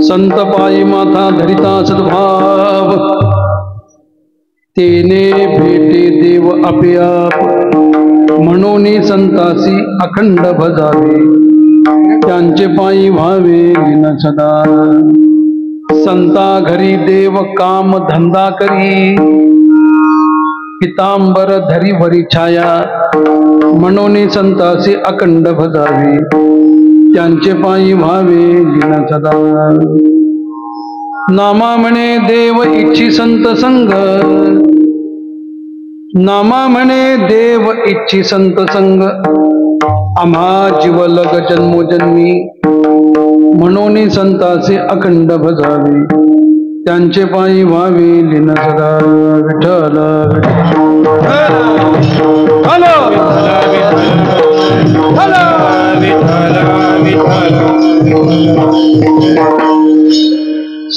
संत पायी माथा धरिता सद्भाव, तेने भेटे देव आपोआप. म्हणून संतासी अखंड भजावे, त्यांचे पायी व्हावे लीन सदा. संता घरी देव काम धंदा करी, पितांबर धरी वरी छाया. म्हणून संतासी अखंड भजावे, त्यांचे पायी व्हावे लीन सदा. नामा म्हणे देव इच्छी संत संग, नामा म्हणे देव इच्छी संत संग. आम्हा जीव लग जन्मोजन्मी, म्हणून संताचे अखंड भजावे, त्यांचे पायी व्हावे लीन सदा. विठ्ठल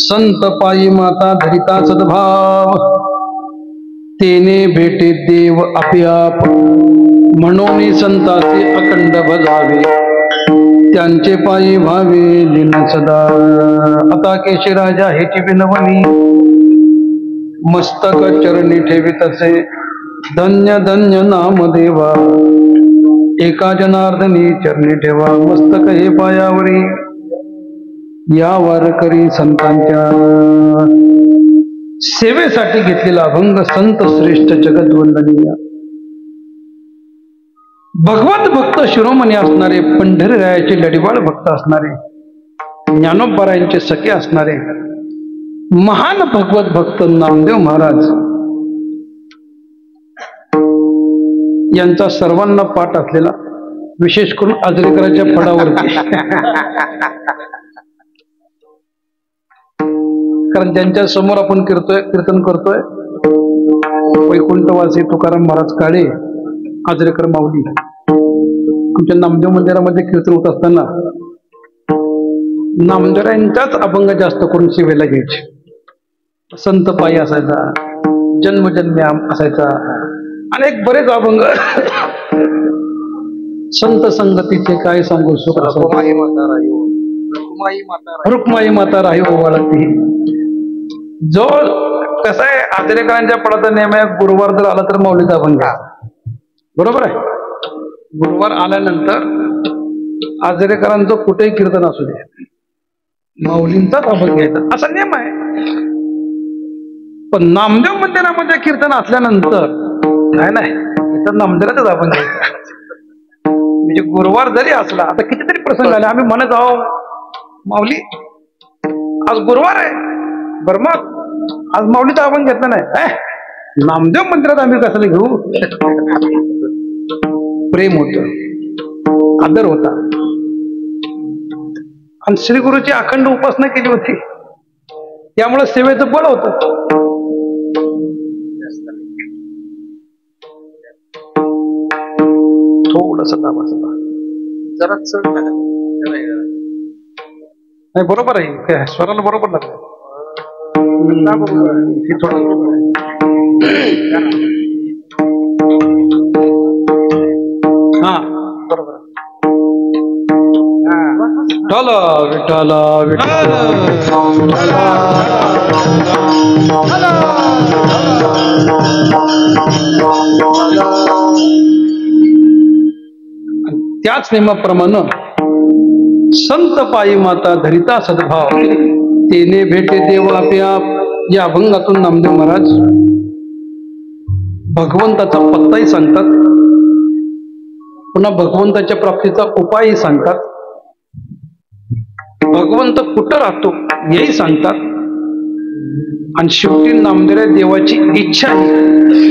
संत पायी माता धरिता सद्भाव, तेने भेटे देव आपोआप. म्हणून संताचे अखंड भजावे, त्यांचे पायी व्हावे लीन सदा. आता केशराजा हेची विनवणी, मस्तक चरणी ठेवितसे. धन्य धन्य नाम देवा, एका जनार्दनी चरणी ठेवा. मस्तक हे पायावरी, या वारकरी संतांच्या. सेवेसाठी घेतलेला अभंग संत श्रेष्ठ जगद्वंदनीय. भगवत भक्त शिरोमणी असणारे, पंढरीरायाचे लढीवाळ भक्त असणारे, ज्ञानोबारायांचे सखे असणारे महान भगवत भक्त नामदेव महाराज यांचा सर्वांना पाठ असलेला, विशेष करून आजरेकरांच्या फळावरती. कारण ज्यांच्या समोर आपण कीर्तन करतोय, वैकुंठवासी तुकाराम महाराज काळे, आजरेकर माऊली, आमच्या नामदेव मंदिरामध्ये कीर्तन होत असताना नामदेवांचाच अभंग जास्त करून सेवेला घ्यायचे. संत पायी असायचा, जन्मजन्म्याम असायचा, अनेक बरेच अभंग. संत संगतीचे काय सांगू सुख. रुक्माई माता राही ओवाळती. जो कसं आहे, आजरेकरांच्या पडाचा नेम आहे, गुरुवार जर आला तर माऊलीचा अभंग. बरोबर आहे. गुरुवार आल्यानंतर आजरेकरांचं कुठेही कीर्तन असू दे, माऊलींचाच अभंग घ्यायचा असा नियम आहे. पण नामदेव मंदिरामध्ये कीर्तन असल्यानंतर नाही, इथं नामदेवाचाच अभंग घ्यायचा. म्हणजे गुरुवार जरी असला, आता कितीतरी प्रसंग आले, आम्ही म्हणत आहो माऊली आज गुरुवार आहे, बरं मग आज माऊलीचा अभंग घेतला नाही. नामदेव मंदिरात आम्ही कशाला घेऊ. प्रेम होत, आदर होता, आणि श्री गुरुची अखंड उपासना केली होती, त्यामुळे सेवेचं बळ होत. थोडस दाबा जरा चढ नाही. बरोबर आहे, स्वराला बरोबर लागलं. हे थोडं हा बरोबर. विठ्ठल विठ्ठल त्याच नेमाप्रमाणे संत पायी माता धरिता सद्भाव, तेने भेटे देव आपोआप. या अभंगातून नामदेव महाराज भगवंताचा पत्ताही सांगतात, पुन्हा भगवंताच्या प्राप्तीचा उपायही सांगतात, भगवंत कुठं राहतो हेही सांगतात, आणि शेवटी नामदेव देवाची इच्छा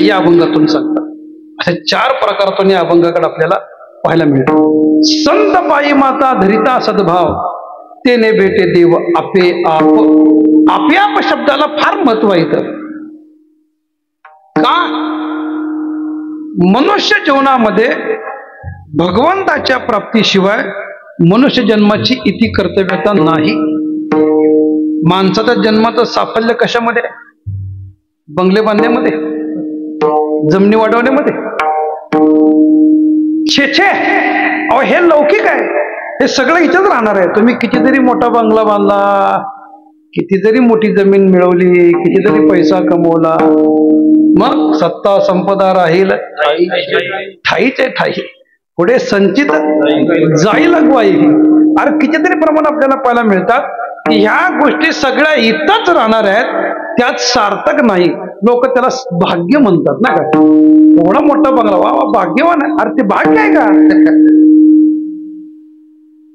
या अभंगातून सांगतात. असे 4 प्रकारातून या अभंगाकडे आपल्याला पाहायला मिळतं. संत पायी माता धरिता सद्भाव, तेने भेटे देव आपोआप. आपोआप शब्दाला फार महत्व आहे. का? मनुष्य जीवनामध्ये भगवंताच्या प्राप्तीशिवाय मनुष्य जन्माची इति कर्तव्यता नाही. माणसाचा जन्माचं साफल्य कशामध्ये? बंगले बांधण्यामध्ये, जमिनी वाढवण्यामध्ये? छे छे, अहो हे लौकिक आहे, हे सगळं इथंच राहणार आहे. तुम्ही कितीतरी मोठा बंगला बांधला, कितीतरी मोठी जमीन मिळवली, कितीतरी पैसा कमवला, मग सत्ता संपदा राहील ठाईच आहे ठाई, पुढे संचित जाईल अगवाई. अरे कितीतरी प्रमाण आपल्याला पाहायला मिळतात की ह्या गोष्टी सगळ्या इथंच राहणार आहेत, त्यात सार्थक नाही. लोक त्याला भाग्य म्हणतात ना, का एवढा मोठा बंगला, वा वा भाग्यवान आहे. अरे ते भाग्य आहे का?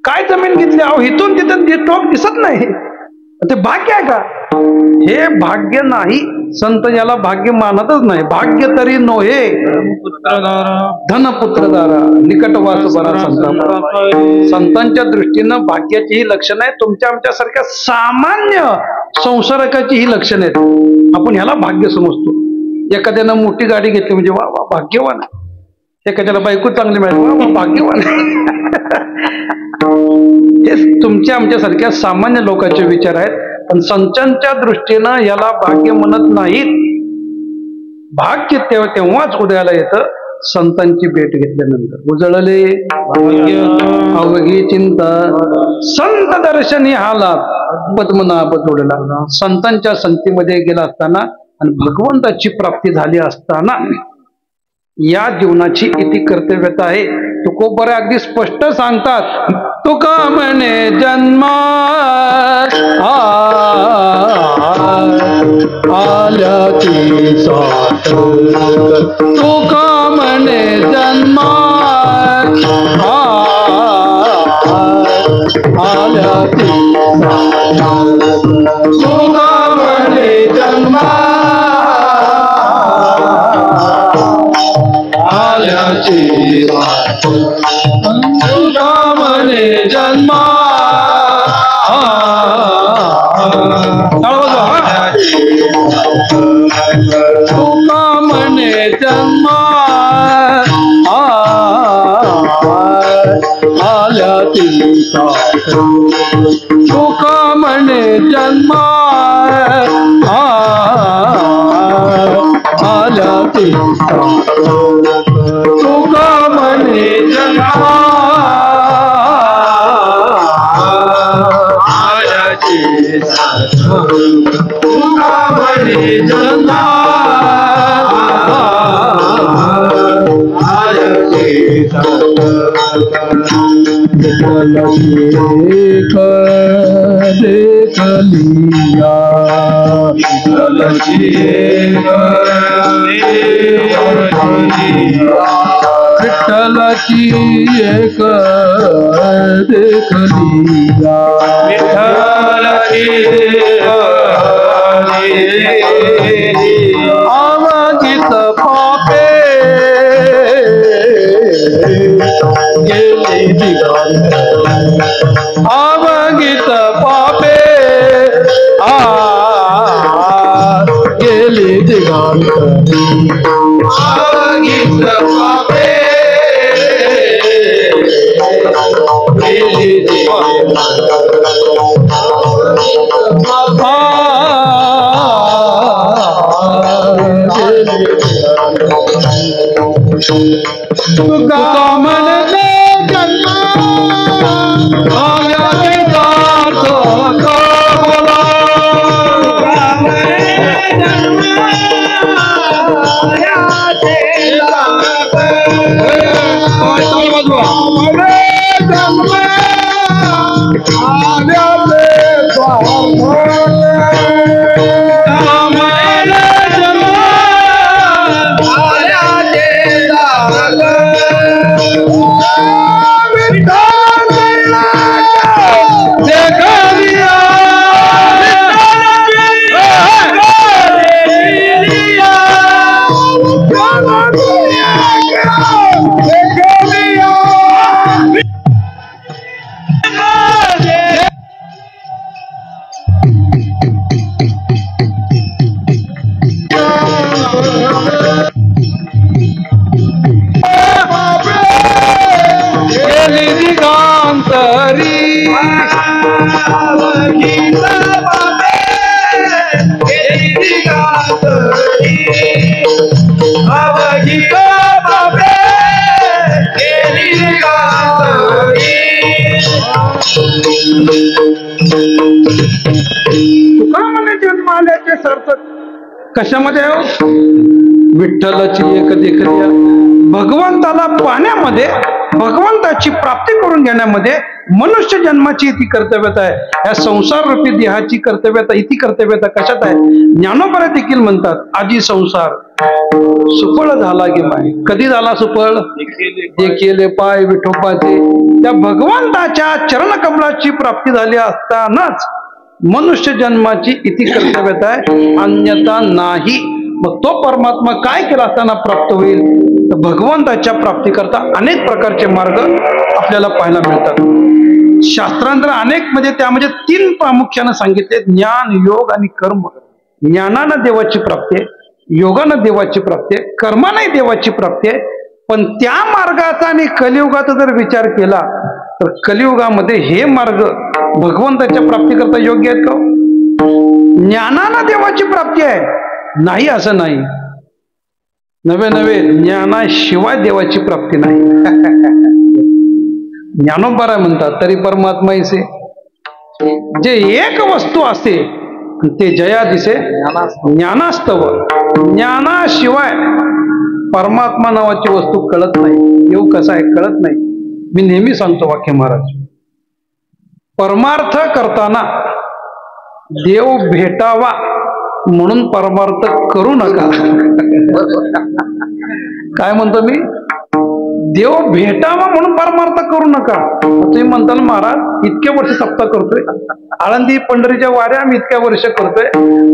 काय जमीन घेतली, अहो इथून तिथून टोक दिसत नाही, ते भाग्य आहे का? हे भाग्य नाही. संत याला भाग्य मानतच नाही. भाग्य तरी नोहे धनपुत्रदारा निकटवास बरा संत. संतांच्या दृष्टीनं भाग्याची ही लक्षणं आहेत, तुमच्या आमच्यासारख्या सामान्य संसारकाची ही लक्षणं आहेत. आपण ह्याला भाग्य समजतो. एखाद्यानं मोठी गाडी घेतली म्हणजे वा वा भाग्यवान आहे, एखाद्याला बायको चांगली मिळाली वा वा भाग्यवान आहे. हे तुमच्या आमच्यासारख्या सामान्य लोकांचे विचार आहेत, पण संतांच्या दृष्टीनं याला भाग्य म्हणत नाहीत. भाग्य तेव्हाच उदयाला येतं संतांची भेट घेतल्यानंतर. उजळले अवघी चिंता संत दर्शनी हा लाभ पद्मनाभ जोडला. संतांच्या संतीमध्ये गेला असताना आणि भगवंताची प्राप्ती झाली असताना या जीवनाची इति कर्तव्यता आहे. तुकोबर अगदी स्पष्ट सांगतात, तुका म्हणे जन्मा आल्याची साथ, तुका म्हणे जन्मा आल्याची साथ, तुका म्हणे जन्मा आल्याची साथ, तुका म्हणे जन्मा तुका म्हणे जन्मा आल्याची साथ, तुका म्हणे जन्मा आल्याची साथ, तुका म्हणे जन्मा आल्याची साथ, तुका म्हणे जन्मा आल्याची साथ. देखलिया विठ्ठलाची एक देखलिया, आवाजित पापे गेली दिगांत, अवगित पापे गेली दिगांत, अवगित पापे गेली दिगांत. तुका म्हणे जन्मा आल्याची साथ, बोला सार्थक कशामध्ये आहे? विठ्ठलाची एक देखरिया भगवंताला पाहण्यामध्ये, भगवंताची प्राप्ती करून घेण्यामध्ये मनुष्य जन्माची इति कर्तव्यता आहे. या संसार रूपी देहाची कर्तव्यता, इति कर्तव्यता कशात आहे? ज्ञानोबा देखील म्हणतात, आजी संसार सुफळ झाला की माय. कधी झाला सुफळ? देखिले पाय विठोबाचे. त्या भगवंताच्या चरणकमलाची प्राप्ती झाली असतानाच मनुष्य जन्माची इति कर्तव्यता आहे, अन्यथा नाही. मग तो परमात्मा काय केला असताना प्राप्त होईल? तर भगवंताच्या प्राप्तीकरता अनेक प्रकारचे मार्ग आपल्याला पाहायला मिळतात. शास्त्रांतर अनेक म्हणजे त्यामध्ये 3 प्रामुख्याने सांगितले, ज्ञान, योग आणि कर्म. ज्ञानानं देवाची प्राप्ती आहे, योगानं देवाची प्राप्ती आहे, कर्माने देवाची प्राप्ती आहे. पण त्या मार्गाचा आणि कलियुगाचा जर विचार केला तर कलियुगामध्ये हे मार्ग भगवंताच्या प्राप्तीकरता योग्य आहेत का? ज्ञानानं देवाची प्राप्ती आहे नाही असं नाही. नवे नवे ज्ञानाशिवाय देवाची प्राप्ती नाही. ज्ञानोबा म्हणतात, तरी परमात्मा इसे जे एक वस्तू असते ते जया दिसे ज्ञानास्तव. ज्ञानाशिवाय परमात्मा नावाची वस्तू कळत नाही. देव कसा आहे कळत नाही. मी नेहमी सांगतो वाक्य महाराज, परमार्थ करताना देव भेटावा म्हणून परमार्थ करू नका. काय म्हणतो मी? देव भेटावा म्हणून परमार्थ करू नका. तुम्ही म्हणताल महाराज इतके वर्ष सप्ताह करतोय, आळंदी पंढरीच्या वाऱ्या आम्ही इतक्या वर्ष करतोय,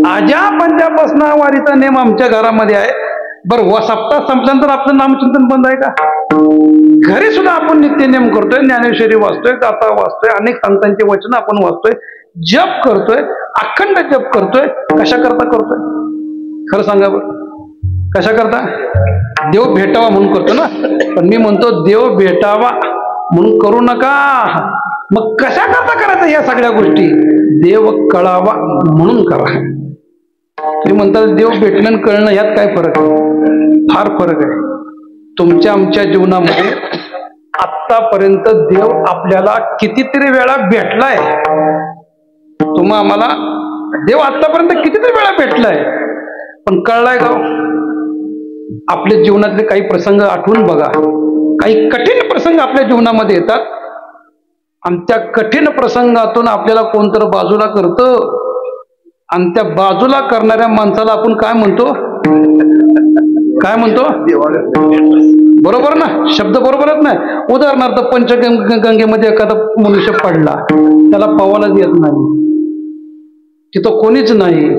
आजा पंजापासून वारीचा नेम आमच्या घरामध्ये आहे. बरं, सप्ताह संपल्यानंतर आपलं नामचिंतन बंद आहे का? घरी सुद्धा आपण नित्यनेम करतोय, ज्ञानेश्वरी वाचतोय, गाथा वाचतोय, अनेक संतांचे वचन आपण वाचतोय, जप करतोय, अखंड जप करतोय. कशा करता करतोय? खरं सांगा बरं, कशा करता? देव भेटावा म्हणून करतो ना. पण मी म्हणतो देव भेटावा म्हणून करू नका. मग कशा करता करायचं या सगळ्या गोष्टी? देव कळावा म्हणून करा. तुम्ही म्हणतात देव भेटणं आणि कळणं यात काय फरक आहे? फार फरक आहे. तुमच्या आमच्या जीवनामध्ये आतापर्यंत देव आपल्याला कितीतरी वेळा भेटलाय. तुम्हा आम्हाला देव आतापर्यंत कितीतरी वेळा भेटलाय, पण कळलाय का? आपल्या जीवनातले काही प्रसंग आठवून बघा. काही कठीण प्रसंग आपल्या जीवनामध्ये येतात आणि त्या कठीण प्रसंगातून आपल्याला कोणतरी बाजूला करतं आणि त्या बाजूला करणाऱ्या माणसाला आपण काय म्हणतो? काय म्हणतो? बरोबर ना? शब्द बरोबरच नाही. उदाहरणार्थ पंचगंगेमध्ये एखादा मनुष्य पडला, त्याला पावायलाच येत नाही, तिथं कोणीच नाही.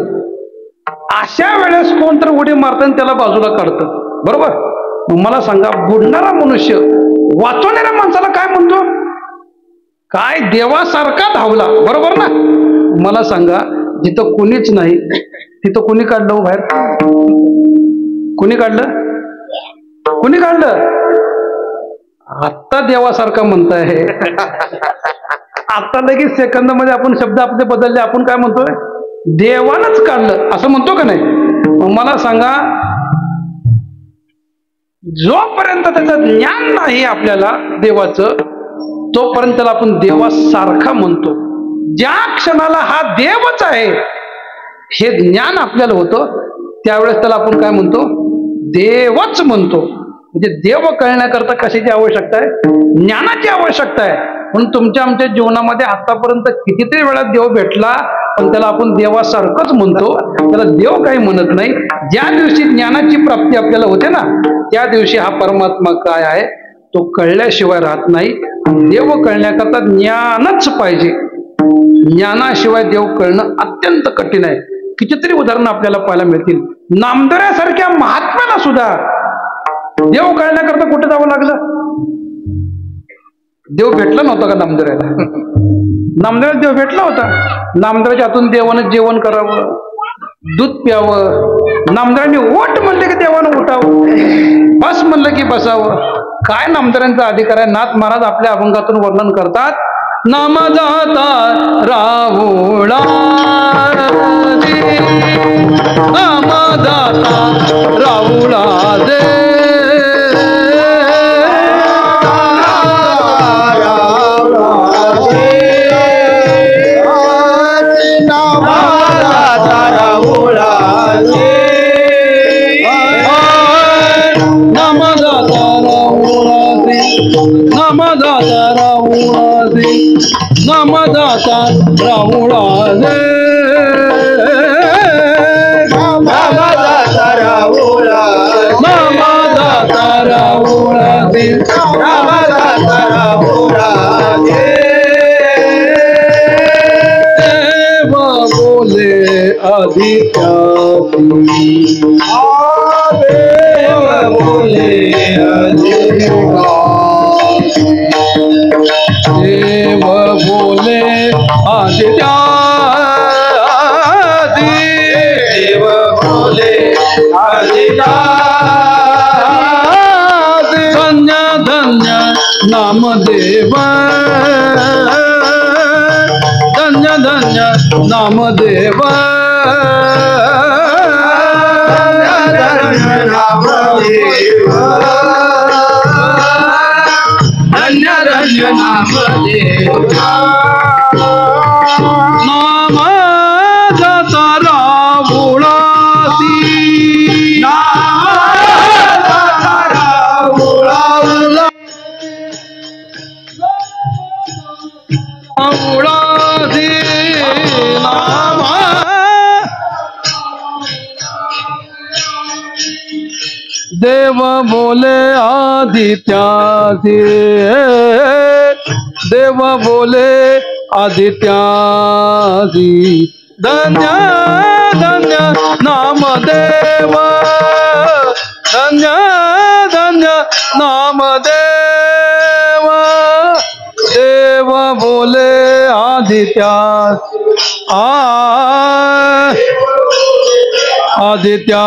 अशा वेळेस कोणतरी उडी मारतं आणि त्याला बाजूला काढतं. बरोबर? मला सांगा, बुडणारा मनुष्य वाचवणाऱ्या माणसाला काय म्हणतो? काय देवासारखा धावला. बरोबर ना? मला सांगा, जिथं कोणीच नाही तिथं कोणी काढलं बाहेर? कोणी काढलं? कोणी काढलं? आत्ता देवासारखा म्हणताय. आता लगेच सेकंदामध्ये आपण शब्द आपले बदलले. आपण काय म्हणतोय? देवानच काढलं असं म्हणतो का नाही? मला सांगा, जोपर्यंत त्याचं ज्ञान नाही आपल्याला देवाचं, तोपर्यंत त्याला आपण देवासारखा म्हणतो. ज्या क्षणाला हा देवच आहे हे ज्ञान आपल्याला होतं, त्यावेळेस त्याला आपण काय म्हणतो? देवच म्हणतो. म्हणजे देव कळण्याकरता कशाची आवश्यकता आहे? ज्ञानाची आवश्यकता आहे. म्हणून तुमच्या आमच्या जीवनामध्ये आतापर्यंत कितीतरी वेळा देव भेटला, पण त्याला आपण देवासारखंच म्हणतो. त्याला देव काही म्हणत नाही. ज्या दिवशी ज्ञानाची प्राप्ती आपल्याला होते ना, त्या दिवशी हा परमात्मा काय आहे तो कळल्याशिवाय राहत नाही. देव कळण्याकरता ज्ञानच पाहिजे. ज्ञानाशिवाय देव कळणं अत्यंत कठीण आहे. कितीतरी उदाहरणं आपल्याला पाहायला मिळतील. नामदेवासारख्या महात्म्याला सुद्धा देव कळण्याकरता कुठे जावं लागलं? देव भेटला नव्हता का नामदेवाला? नामदेवाला देव भेटला होता. नामदेवाच्या हातून देवानं जेवण करावं, दूध प्यावं. नामदेवांनी ओट म्हणले की देवानं उठावं, बस म्हणलं की बसावं. काय नामदेवांचा अधिकार आहे? नाथ महाराज आपल्या अभंगातून वर्णन करतात, नाम जाता राहुळा दे, नाम जाता राहुळा दे, नाम जाता राहुळा राहुळा दे नामाचा राहुळा नामाचा राहुळा दे नामाचा राहुळा दे देव बोले आदित्यासी देव बोले देव बोले आदित्यासी देव बोले आदित्यासी धन्य धन्य नामदेव धन्य धन्य नामदेव धन्य धन्य नामदेव नाम जाता राहुळासी नामाचा राहुळा राहुळासी नाम देव बोले आदित्यासी देव बोले आदित्यासी धन्य धन्य नामदेव धन्य धन्य नामदेव देव बोले आदित्या आदित्या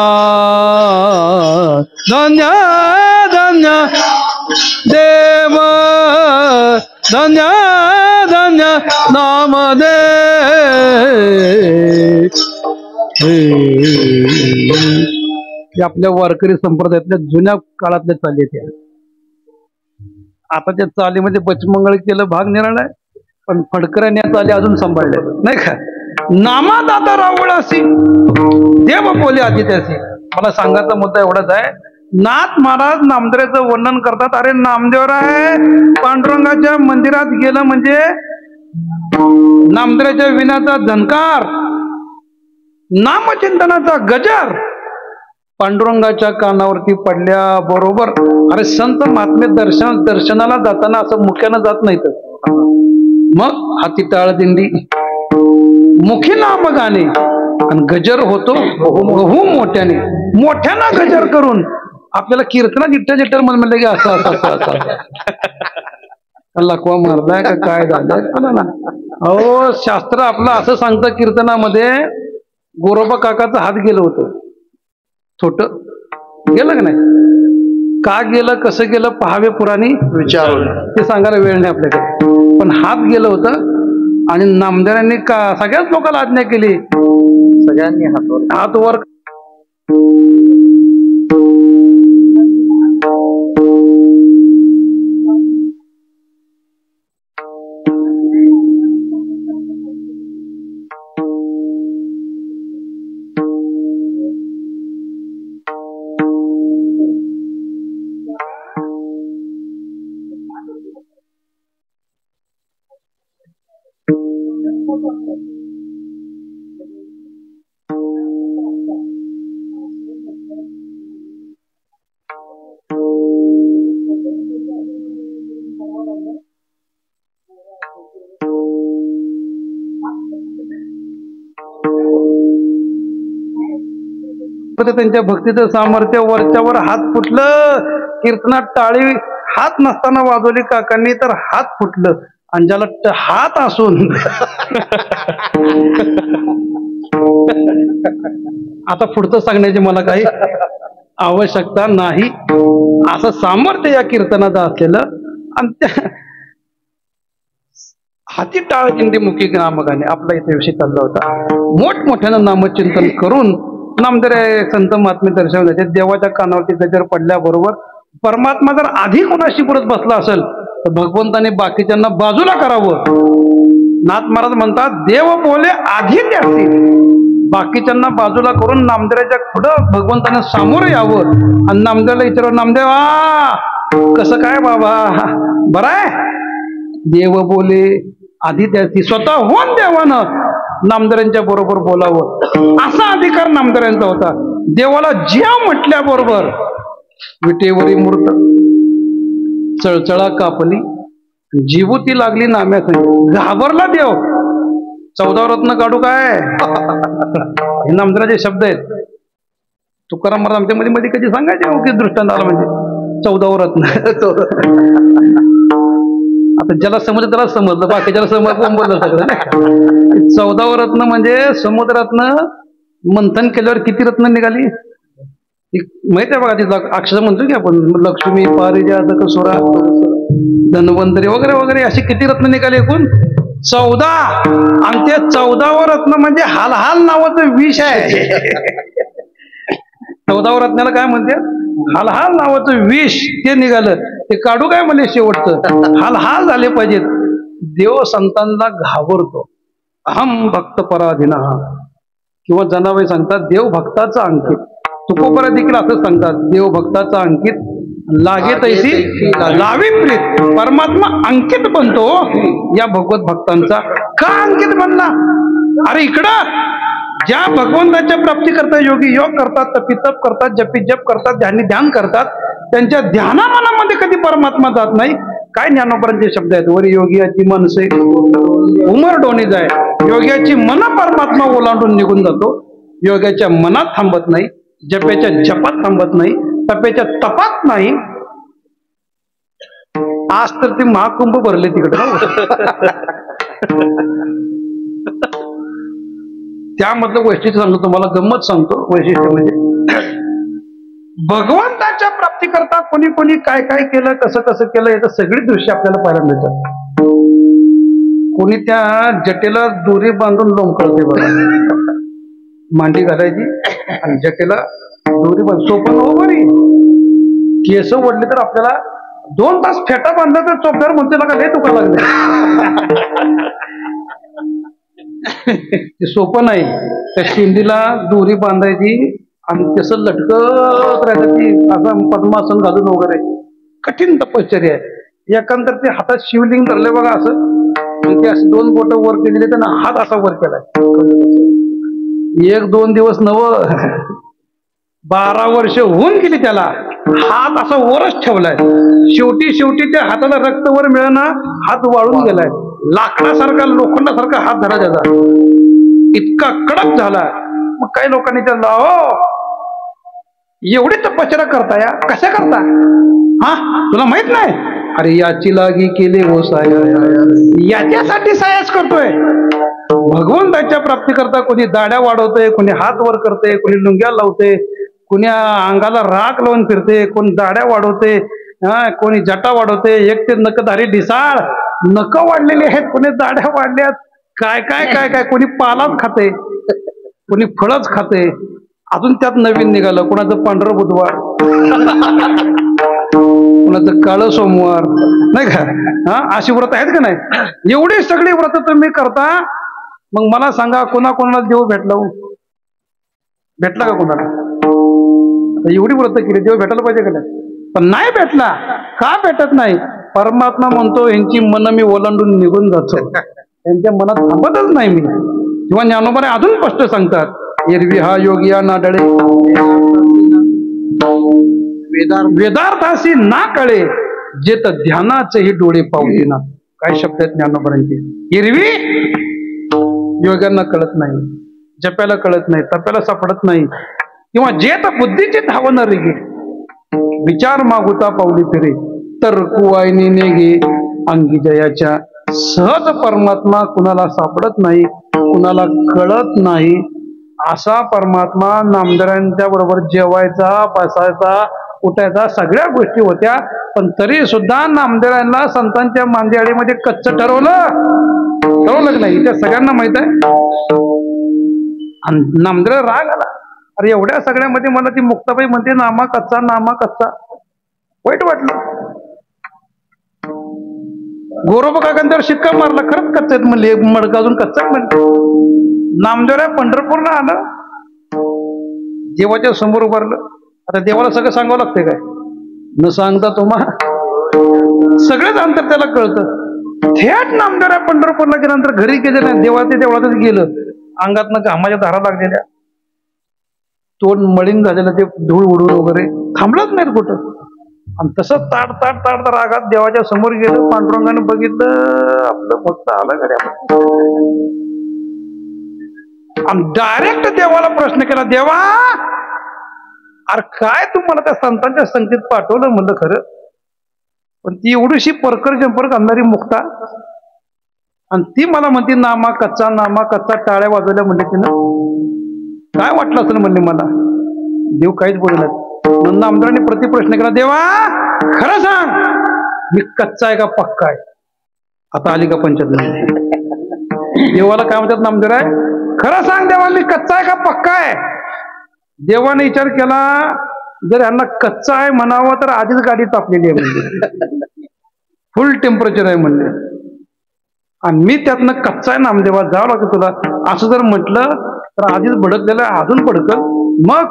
धन्य धन्य देव धन्य धन्य नामदेव हे आपल्या वारकरी संप्रदायातल्या जुन्या काळातल्या चाली आहेत. आता त्या चालीमध्ये बचमंगळ केलं भाग निराळा आहे, पण फडकऱ्यांनी या चाली अजून सांभाळल्या नाही का. नामादाता रावळासी देव बोले आदित्यासी. मला सांगायचा मुद्दा एवढाच आहे, नाथ महाराज नामदेवाचं वर्णन करतात. अरे नामदेवराय पांडुरंगाच्या मंदिरात गेलं म्हणजे नामदेवाच्या विनाचा झंकार, नामचिंतनाचा गजर पांडुरंगाच्या कानावरती पडल्याबरोबर अरे संत महात्मे दर्शनाला जाताना असं मुख्यानं जात नाही तर मग हाती टाळ दिंडी, मुखी नाम गाणे आणि गजर होतो बहु मोठ्यानं गजर करून आपल्याला कीर्तनात इट्टर मन म्हणलं की असं असं असं असं लकवा मारलाय का काय झालं ना. अहो शास्त्र आपलं असं सांगतं कीर्तनामध्ये गोरोबा काकाचं हात गेलं होतं, छोट गेलं का नाही, का गेलं कसं गेलं पहावे पुराणी विचारून ते सांगायला वेळ नाही आपल्याकडे. पण हात गेलं होतं आणि नामदेवांनी का सगळ्याच लोकांना आज्ञा केली, सगळ्यांनी हात वर. त्यांच्या भक्तीचं सामर्थ्य वरच्यावर हात फुटलं, कीर्तनात टाळी हात नसताना वाजवली काकांनी तर हात फुटलं. आणि ज्याला हात असून आता पुढचं सांगण्याची मला काही आवश्यकता नाही, असं सामर्थ्य या कीर्तनाचं असलेलं. आणि त्या हाती टाळ दिंडी मुखी नामगाने आपला इथे विषय चालला होता. मोठमोठ्यानं नामचिंतन करून नामदेव संत महात्मे दर्शवण्याचे देवाच्या कानावरती गजर पडल्याबरोबर परमात्मा जर आधी कोणाशी परत बसला असेल तर भगवंताने बाकीच्यांना बाजूला करावं. नाथ महाराज म्हणतात देव बोले आधी ते असतील, बाकीच्यांना बाजूला करून नामदेवाच्या पुढं भगवंताने सामोरं यावं. आणि नामदेवाला विचारावं, नामदेवा कसं काय बाबा बरं आहे. देव बोले आधी त्याची स्वतःहून देवानं नामदारांच्या बरोबर बोलावं असा अधिकार नामदारांचा होता. देवाला ज्या म्हटल्याबरोबर विटेवरी मूर्त चळचळा कापली, जीवती लागली नाम्यासाठी. घाबरला देव. 14 रत्न काढू काय? हे नामदाराचे शब्द आहेत. तुकाराम महाराज आमच्या मध्ये कधी सांगायचे की दृष्टांत आला म्हणजे 14 रत्न. आता ज्याला समजलं त्याला समजलं, बाकीच्याला समजलं बोललं सगळं. 14 रत्न म्हणजे समुद्रातनं मंथन केल्यावर किती रत्न निघाली माहिती आहे बघा. तिथला अक्षर म्हणतो की आपण लक्ष्मी, पारिजातक, सुरा, धन्वंतरी वगैरे वगैरे अशी किती रत्न निघाली एकूण? 14. आणि ते 14वं रत्न म्हणजे हालहाल नावाचं विष आहे. 14व्या रत्नाला काय म्हणते? हालहाल नावाचं विष ते निघालं. ते काढू काय म्हणजे शेवटचं हालहाल झाले पाहिजेत. देव संतांना घाबरतो. अहम भक्त पराधीना किंवा जनाबाई सांगतात देव भक्ताचा अंकित. तुकोबरा देखील असं सांगतात देव भक्ताचा अंकित लागे तैसी लावी प्रीत. परमात्मा अंकित बनतो या भगवत भक्तांचा. का अंकित बनला? अरे इकडं ज्या भगवंताच्या प्राप्ती करता योगी योग करतात, तपितप करतात, जपी जप करतात, ध्यान करतात, त्यांच्या ध्यानामनामध्ये कधी परमात्मा जात नाही. काय ज्ञानोबरांचे शब्द आहेत? वरी योगियाची मनसे उमर डोणी जाय. योग्याची मन परमात्मा ओलांडून निघून जातो. योग्याच्या मनात थांबत नाही, जप्याच्या जपात थांबत नाही, तप्याच्या तपात नाही. आज तर ते महाकुंभ भरले तिकडे. त्यामधलं वैशिष्ट्य सांगतो तुम्हाला, गंमत सांगतो. वैशिष्ट्य म्हणजे भगवंताच्या प्राप्ती करता कोणी कोणी काय काय केलं, कसं कसं केलं याचं सगळी दृश्य आपल्याला पाहायला मिळतात. कोणी त्या जटेला दोरी बांधून लोंबकळते बघा. मांडी घालायची आणि जटेला दोरी बांध. सोपं नव्ह बरी. केस ओढले तर आपल्याला 2 तास फेटा बांधला तर चोपदार म्हणते ना का लय दुखा लागले. ते सोपं नाही. त्या शिंदीला दोरी बांधायची आणि तसं लटकत राहायचं. ती असं पद्मासन घालून वगैरे कठीण तपश्चर्या आहे. एकांतर ते हातात शिवलिंग धरले बघा असं, ते असे 2 बोटं वर केलेले त्यांना हात असा वर केलाय. 1-2 दिवस नव 12 वर्ष होऊन गेली त्याला. हात असा वरच ठेवलाय. शेवटी त्या हाताला रक्त वर मिळाना हात वाळून गेलाय. लाकडासारखा लोखंडासारखा हात धरा त्याचा, इतका कडक झाला. मग काही लोकांनी त्याला हो एवढी तपश्चर्या करता या कशा करता? हा तुला माहित नाही? अरे याची लागी केले हो साया, याच्यासाठी सायाच करतोय. भगवंताच्या प्राप्ती करता कोणी दाड्या वाढवतोय, कोणी हात वर करते, कोणी लुंग्या लावते, कोणी अंगाला राख लावून फिरते, कोणी दाड्या वाढवते, कोणी जटा वाढवते. एक ते नकधारी ढिसाळ नक वाढलेले आहेत, कोणी दाढ्या वाढल्यात, काय काय काय काय. कोणी पालाच खाते, कोणी फळच खाते. अजून त्यात नवीन निघालं कोणाचं पांढरं बुधवार, कोणाचं काळं सोमवार, नाही का? अशी व्रत आहेत का नाही? एवढी सगळी व्रत तुम्ही करता. मग मला सांगा कोणाकोणाला देव भेटला? भेटला का कोणाला? एवढी व्रत केली देव भेटायला पाहिजे का नाही? पण नाही भेटला. का भेटत नाही? परमात्मा म्हणतो यांची मन मी ओलांडून निघून जातो, त्यांच्या मनात थांबतच नाही मी. किंवा ज्ञानोबाने अजून स्पष्ट सांगतात एरवी हा योगिया नाडळे वेदार्थासी ना कळे जेत ध्यानाचेही डोळे पावतीना. काय शब्द आहेत ज्ञानोबांचे? एरवी योग्यांना कळत नाही, जप्याला कळत नाही, तप्याला सापडत नाही, किंवा जेत बुद्धीची धावण रेगे विचार मागुता पावली फिरे तर कुवायनी नेगे अंगी जयाच्या. सहज परमात्मा कुणाला सापडत नाही, कुणाला कळत नाही. असा परमात्मा नामदारांच्या बरोबर जेवायचा, बसायचा, उठायचा, सगळ्या गोष्टी होत्या. पण तरी सुद्धा नामदेवांना संतांच्या मांदियाळीमध्ये कच्च ठरवलं की नाही त्या सगळ्यांना माहित आहे. आणि नामदेव राग आला. अरे एवढ्या सगळ्यामध्ये मला ती मुक्ताबाई म्हणते नामा कच्चा, नामा कच्चा. वाईट वाटलं. गोरोबा काकांवर शिक्का मारला. खरंच कच्चा आहेत म्हणले, मडका अजून कच्चा म्हणले. नामदेवराय पंढरपूरला आलं, देवाच्या समोर उभारलं. आता देवाला सगळं सांगावं लागतंय काय? न सांगता तुम्हा सगळेच अंतर त्याला कळतं. थेट नामदेवराय पंढरपूरला गेल्यानंतर घरी गेले नाही, देवाच्या देवळातच गेलं. अंगातनं घामाच्या धारा लागलेल्या, तोंड मळीन झालेलं, ते धूळ उडून वगैरे थांबलंच नाही कुठं. आणि तसं ताट ताट ताट रागात देवाच्या समोर गेलं. पांडुरंगाने बघितलं आपलं भक्त आलं गड्या, आणि डायरेक्ट देवाला प्रश्न केला, देवा अरे काय तुम्हाला त्या संतांच्या संगतीत पाठवलं म्हणलं खरं, पण ती एवढीशी परकर जंपर घालणारी मुक्ता, आणि ती मला म्हणते नामा कच्चा टाळ्या वाजवल्या म्हणले तिनं. काय वाटलं असेल म्हणले मला. देव काहीच बोलला. म्हणून नामदेवाने प्रतिप्रश्न केला, देवा खरं सांग मी कच्चा आहे का पक्का आहे. आता आली का पंचायत. देवाला काय म्हणतात नामदेवराय, खरं सांग देवा मी कच्चा आहे का पक्का आहे. देवाने विचार केला, जर यांना कच्चा आहे म्हणावं तर आधीच गाडी तापलेली आहे म्हणजे, फुल टेम्परेचर आहे म्हणले, आणि मी त्यातनं कच्चा आहे नामदेवा जावं लागतं तुला, असं जर म्हटलं तर आधीच भडकलेलं आहे, अजून भडकल. मग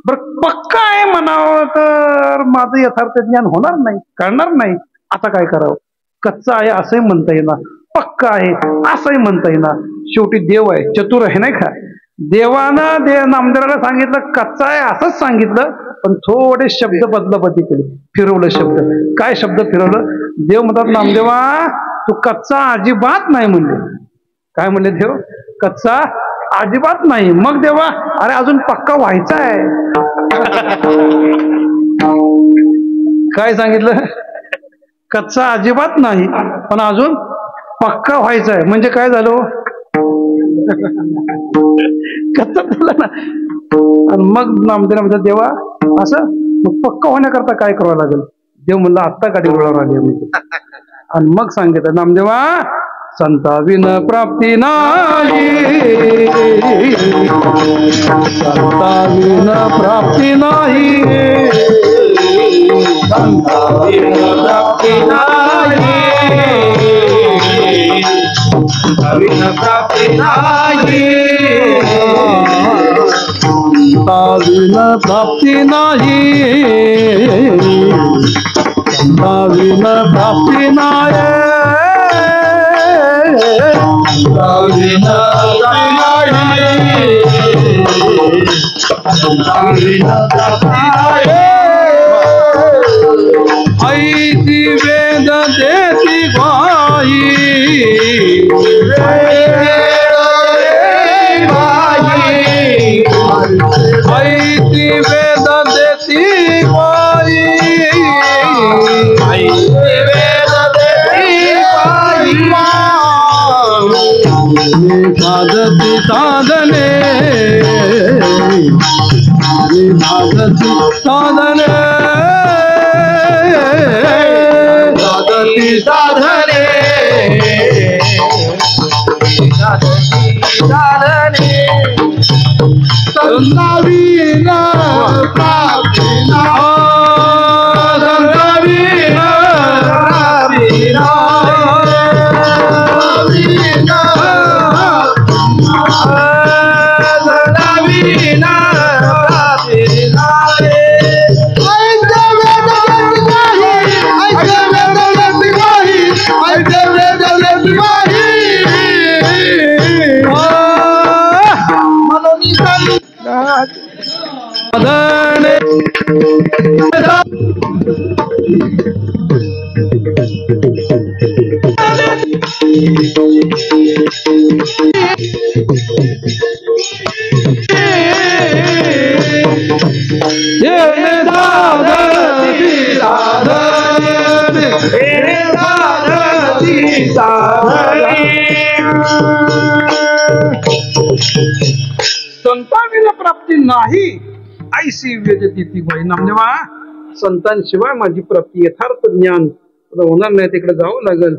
बरं पक्का आहे म्हणावं तर माझं यथार्थ ज्ञान होणार नाही, कळणार नाही. आता काय करावं, कच्चा आहे असंही म्हणता येणार, पक्का आहे असंही म्हणता येणार. शेवटी देव आहे, चतुर आहे नाही का. देवानं नामदेवाला सांगितलं कच्चा आहे असंच सांगितलं, पण थोडे शब्द बदलाबदली केली, फिरवलं शब्द. काय शब्द फिरवलं, देव म्हणतात नामदेवा तू कच्चा अजिबात नाही म्हणले. काय म्हणले देव, कच्चा अजिबात नाही. मग देवा अरे अजून पक्का व्हायचा आहे. काय सांगितलं, कच्चा अजिबात नाही पण अजून पक्का व्हायचा आहे. म्हणजे काय झालं, कच्चा झाला ना. आणि मग नामदेव म्हणतात देवा असं, मग पक्का होण्याकरता काय करावं लागेल. देव म्हणलं आत्ता गाडी रुळावर आली म्हणजे. आणि मग सांगितलं नामदेवा संता विन प्राप्ती नाही, संता विन प्राप्ती नाही, संता विन प्राप्ती नाही, संता विन प्राप्ती नाही, संता विन प्राप्ती नाही, संता विन प्राप्ती नाही, ऐती वेद देती ग्वाही, ऐती वेद देती ग्वाही, भागती साधने, भागती साधने, भागती साधने, संता विना प्राप्ती नाही, संता विना प्राप्ती संताविना प्राप्ती नाही ऐसी वेदती ती बाई. नामदेवा संतांशिवाय माझी प्राप्ती यथार्थ ज्ञान होणार नाही, तिकडे जावं लागेल.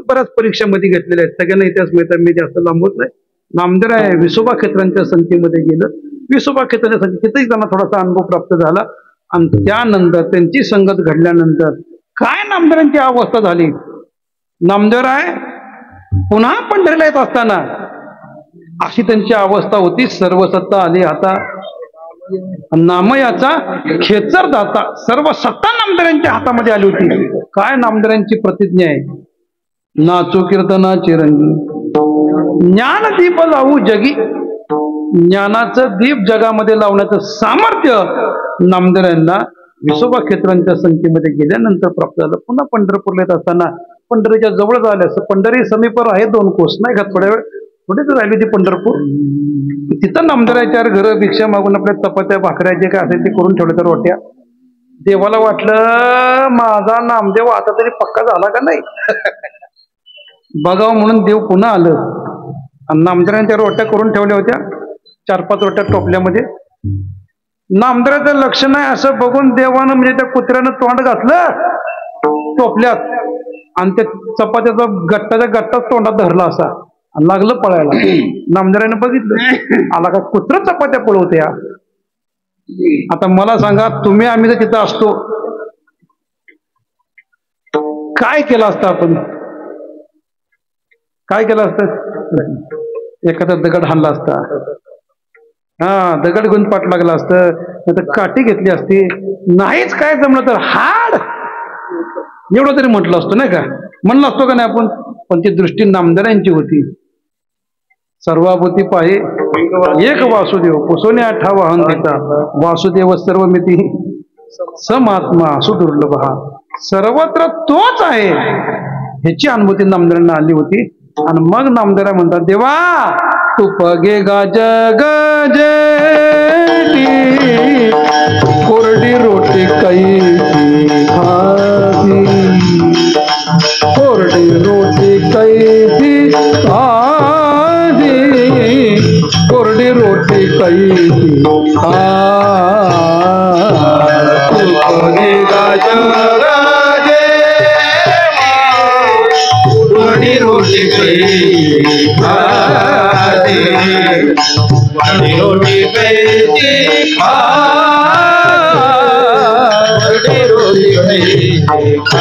बऱ्याच परीक्षामध्ये घेतलेल्या आहेत, सगळ्यांना इतिहास मिळतात, मी जास्त लांबवत नाही. नामदेव आहे विसोबा क्षेत्रांच्या संख्येमध्ये गेलं, विसोबा क्षेत्राच्या संख्येत तिथेही त्यांना थोडासा अनुभव प्राप्त झाला. आणि त्यानंतर त्यांची संगत घडल्यानंतर काय नामदेवांची अवस्था झाली. नामदेवराय पुन्हा पंढरीला येत असताना अशी त्यांची अवस्था होती. सर्व सत्ता आली आता, नामयाचा खेचर दाता, सर्व सत्ता नामदेवांच्या हातामध्ये आली होती. काय नामदेवांची प्रतिज्ञा आहे, नाचू कीर्तनाची रंगी, ज्ञानदीप लावू जगी. ज्ञानाचं दीप जगामध्ये लावण्याचं सामर्थ्य नामदेवांना विसोबा क्षेत्रांच्या संख्येमध्ये गेल्यानंतर प्राप्त झालं. पुन्हा पंढरपूरला येत असताना पंढरीच्या जवळ झाले असं, पंढरी समीपर आहे 2 कोस नाही का, थोड्या वेळ थोडीच राहिली होती पंढरपूर. तिथं नामदेवाच्या घरं भिक्षा मागून आपल्या चपात्या भाकऱ्या जे काय असेल ते करून ठेवलं तर रोट्या. देवाला वाटलं माझा नामदेव आता तरी पक्का झाला का नाही बघावं म्हणून देव पुन्हा आलं आणि नामदेवांच्या रोट्या करून ठेवल्या होत्या, 4-5 रोट्या टोपल्यामध्ये. नामदेवाचं लक्ष नाही असं बघून देवानं म्हणजे त्या कुत्र्यानं तोंड घातलं टोपल्यात आणि त्या चपात्याचा गट्टाच्या गट्टाच तोंडात धरला असा आणि लागलं पळायला. नामदेवानं बघितलं, आला का कुत्र चपात्या पळवते या. आता मला सांगा, तुम्ही आम्ही जर तिथं असतो काय केलं असतं आपण? काय केलं असतं? एखादा दगड हाणला असता, दगड घेऊन पाठ लागला असतं, नाही तर काठी घेतली असती, नाहीच काय जमलं तर हाड एवढं तरी म्हटलं असतं नाही का, म्हणलं असतो का नाही आपण. पण ती दृष्टी नामदेवांची होती. सर्वाभूती पाहे एक वासुदेव, पुसोने 8 वाहन देता, वासुदेव सर्वमिती समात्मा सुदुर्लभ, सर्वत्र तोच आहे ह्याची अनुभूती नामदेवांना आली होती. आणि मग नामदेव म्हणतात, देवा तू पगे गा जग जेटी, कोरडी रोटी कैसी खाती, कोरडी रोटी कैसी खाती, कोरडी रोटी कैसी तू पगे गा जग रोटी कैसी खाती, रोटी कैसी खाती, रोटी कैसी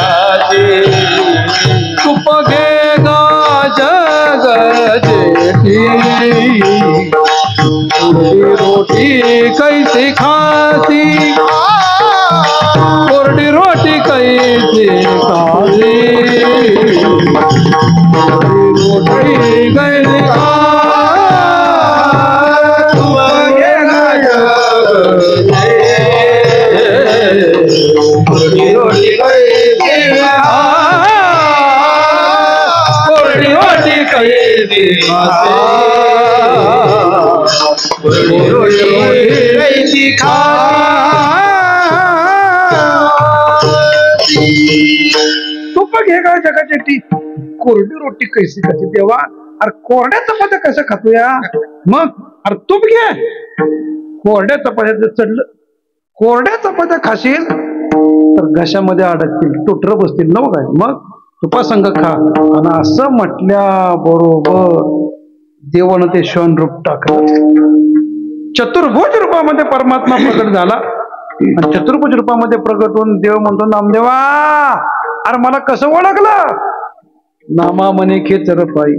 खाती. तू पगेगा जग जेठी, रोटी कैसी खाती, कोरडी रोटी कैसी खाती, रोटी कैसी तूप घेगा जगाची कोरडी रोटी कैसी खाते. देवा अरे कोरड्या चपात्या कसं खातो या? मग अरे तूप घे, कोरड्या चपात्या चढलं, कोरड्या चपात्या खाशील तर घशामध्ये अडकतील, टोटर बसतील न काय. मग तुपासंग खा. आणि असं म्हटल्या बरोबर देवानं ते श्वान रूप टाकलं. चतुर्भुज रूपामध्ये परमात्मा प्रकट झाला आणि चतुर्भुज रूपामध्ये प्रकट होऊन देव म्हणतो, नामदेवा अरे मला कसं ओळखलं? नामा मने खेचर पायी,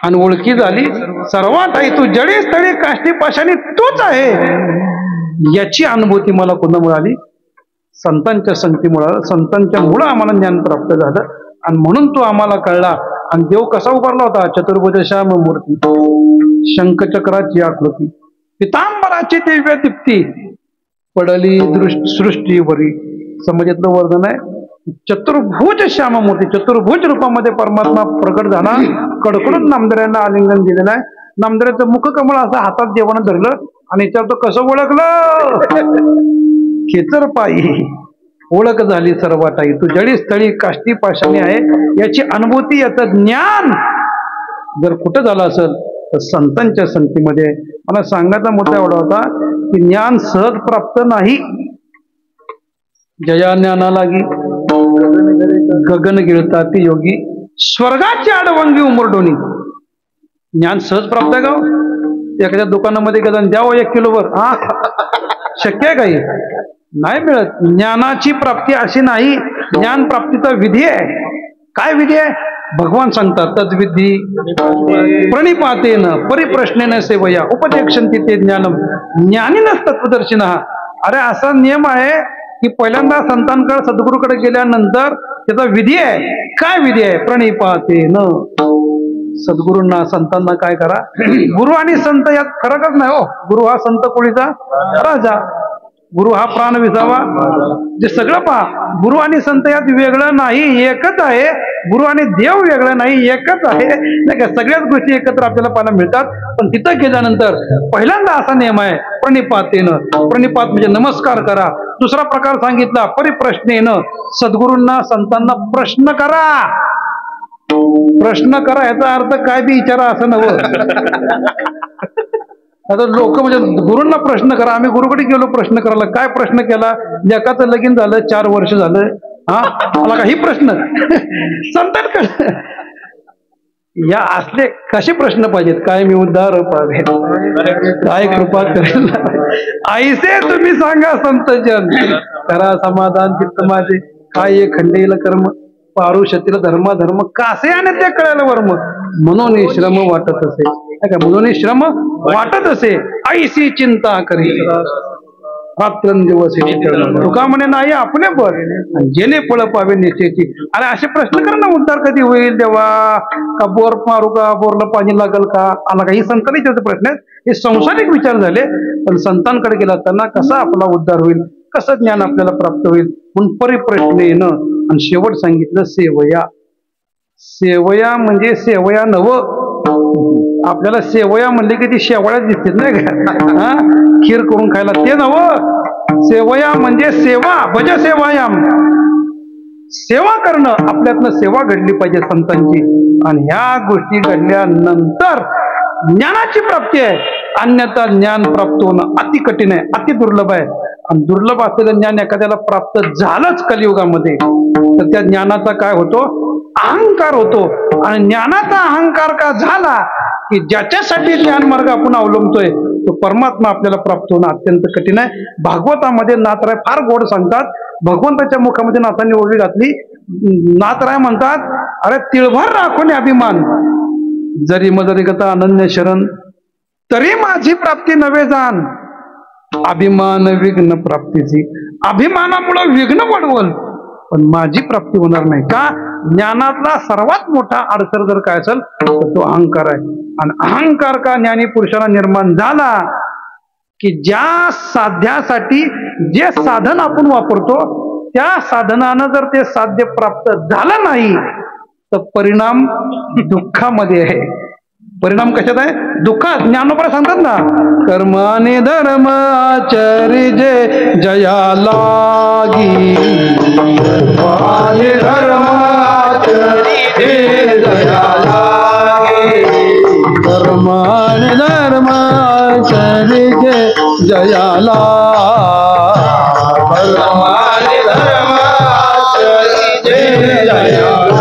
आणि ओळखी झाली सर्वात आहे तू, जडी स्थळी काष्टी पाशाणी तूच आहे. याची अनुभूती मला पुन्हा मिळाली संतांच्या संगतीमुळं. संतांच्या मुळे आम्हाला ज्ञान प्राप्त झालं आणि म्हणून तो आम्हाला कळला. आणि देव कसा उभारला होता? चतुर्भुज श्याम मूर्ती, शंखचक्राची आकृती, पितांबराची दिव्य दीप्ती, पडली सृष्टीवरी. समजेतलं वर्णन आहे. चतुर्भुज श्याममूर्ती, चतुर्भुज रूपामध्ये परमात्मा प्रकट झाला. कडकडून नामदेवांना आलिंगन दिलेलं आहे. नामदेवाचं मुखकमळ असं हातात देवानं धरलं आणि याच्यावर तो कसं ओळखलं? खेचर पायी ओळख झाली सर्वाटाई, तू जडी स्थळी काष्टी पाशाणी आहे. याची अनुभूती, याचं ज्ञान जर कुठं झालं असेल तर संतांच्या संगतीमध्ये. मला सांगायचा मुद्दा एवढा होता की ज्ञान सहज प्राप्त नाही. जया ज्ञाना लागी गगन गिळता ती योगी, स्वर्गाची आडवंगी उमरडोनी. ज्ञान सहज प्राप्त आहे का? एखाद्या दुकानामध्ये गेला द्यावं 1 किलोवर, शक्य आहे काही? नाही मिळत. ज्ञानाची प्राप्ती अशी नाही, ज्ञान प्राप्तीचा विधी आहे. काय विधी आहे? भगवान सांगतात, तद्विधी प्रणिपातेन परिप्रश्नेन सेवया उपदेक्षन्ति ते ज्ञानम ज्ञानिनस्तत्वदर्शिनः. अरे असा नियम आहे की पहिल्यांदा संतांकडे सद्गुरूकडे गेल्यानंतर त्याचा विधी आहे. काय विधी आहे? प्रणिपातेन. सद्गुरूंना संतांना काय करा. गुरु आणि संत यात फरकच नाही हो. गुरु हा संत कोळीचा राजा, गुरु हा प्राण विसावा. जे सगळं पहा, गुरु आणि संत यात वेगळं नाही, एकच आहे. गुरु आणि देव वेगळं नाही, एकच आहे. नाही का, सगळ्याच गोष्टी एकत्र आपल्याला पाहायला मिळतात. पण तिथं गेल्यानंतर पहिल्यांदा असा नियम आहे प्रणिपातेनं. प्रणिपात म्हणजे नमस्कार करा. दुसरा प्रकार सांगितला परिप्रश्नेनं. सद्गुरूंना संतांना प्रश्न करा. प्रश्न करा याचा अर्थ काय बी विचारा असं नव्हतं. आता लोक म्हणजे गुरूंना प्रश्न करा. आम्ही गुरुकडे गेलो प्रश्न करायला. काय प्रश्न केला? लेकाचं लगीन झालं, 4 वर्ष झालं, हा मला काही प्रश्न संतांकडे या असले कसे प्रश्न पाहिजेत? काय मी उद्धार पावे, काय कृपा करेल, ऐसे तुम्ही सांगा संत जन. करा समाधान चित्त माझे, काय खंडेल कर्म, पारुषतील धर्म धर्म कासे आणि ते कळायला वर्म. म्हणून श्रम वाटत असे, म्हणून श्रम वाटत असे, ऐशी चिंता करी रात्रंदिवस. तुका म्हणे नाही आपले बर जेणे फळ पावे निश्चयाची. अरे असे प्रश्न कर ना, उद्धार कधी होईल देवा? का बोर मारू का? बोरला पाणी लागल का? आला का? ही संतांनी विचारचे प्रश्न आहेत. हे संसारिक विचार झाले. पण संतांकडे गेला असताना कसा आपला उद्धार होईल, कसं ज्ञान आपल्याला प्राप्त होईल म्हणून परिप्रश्न येणं. आणि शेवट सांगितलं सेवया. सेवया म्हणजे सेवया नव. आपल्याला सेवया म्हणले की ती शेवळ्या दिसतील नाही का, खीर करून खायला, ते नव. सेवया म्हणजे सेवा, भज सेवायाम. सेवा करणं, आपल्यातनं सेवा घडली पाहिजे संतांची. आणि ह्या गोष्टी घडल्यानंतर ज्ञानाची प्राप्ती आहे. अन्यथा ज्ञान प्राप्त होणं अति कठीण आहे, अति दुर्लभ आहे. आणि दुर्लभ असलेलं ज्ञान एखाद्याला प्राप्त झालंच कलियुगामध्ये तर त्या ज्ञानाचा काय होतो? अहंकार होतो. आणि ज्ञानाचा अहंकार का झाला की ज्याच्यासाठी ज्ञान मार्ग आपण अवलंबतोय तो परमात्मा आपल्याला प्राप्त होणं अत्यंत कठीण आहे. भागवतामध्ये नाथराय फार गोड सांगतात. भगवंताच्या मुखामध्ये नाथांनी ओळी घातली. नाथराय म्हणतात, अरे तिळभर राखून अभिमान, जरी मदरिगता अनन्य शरण, तरी माझी प्राप्ती नवे जाण. अभिमान विघ्न प्राप्तीची. अभिमानामुळे विघ्न पडवल पण माझी प्राप्ती होणार नाही. का? ज्ञानातला सर्वात मोठा अडसर जर काय असेल तर तो अहंकार आहे. आणि अहंकार का ज्ञानी पुरुषाला निर्माण झाला की ज्या साध्यासाठी जे साधन आपण वापरतो त्या साधनानं जर ते साध्य प्राप्त झालं नाही तर परिणाम दुःखामध्ये आहे. परिणाम कशात आहे? दुःखात. ज्ञानोबा सांगतात ना, कर्माने धर्म आचरिजे जया लागी, कर्माने धर्म आचरिजे जया लागी, कर्माने धर्म आचरिजे जया लागी, कर्माने धर्म आचरिजे जया लागी.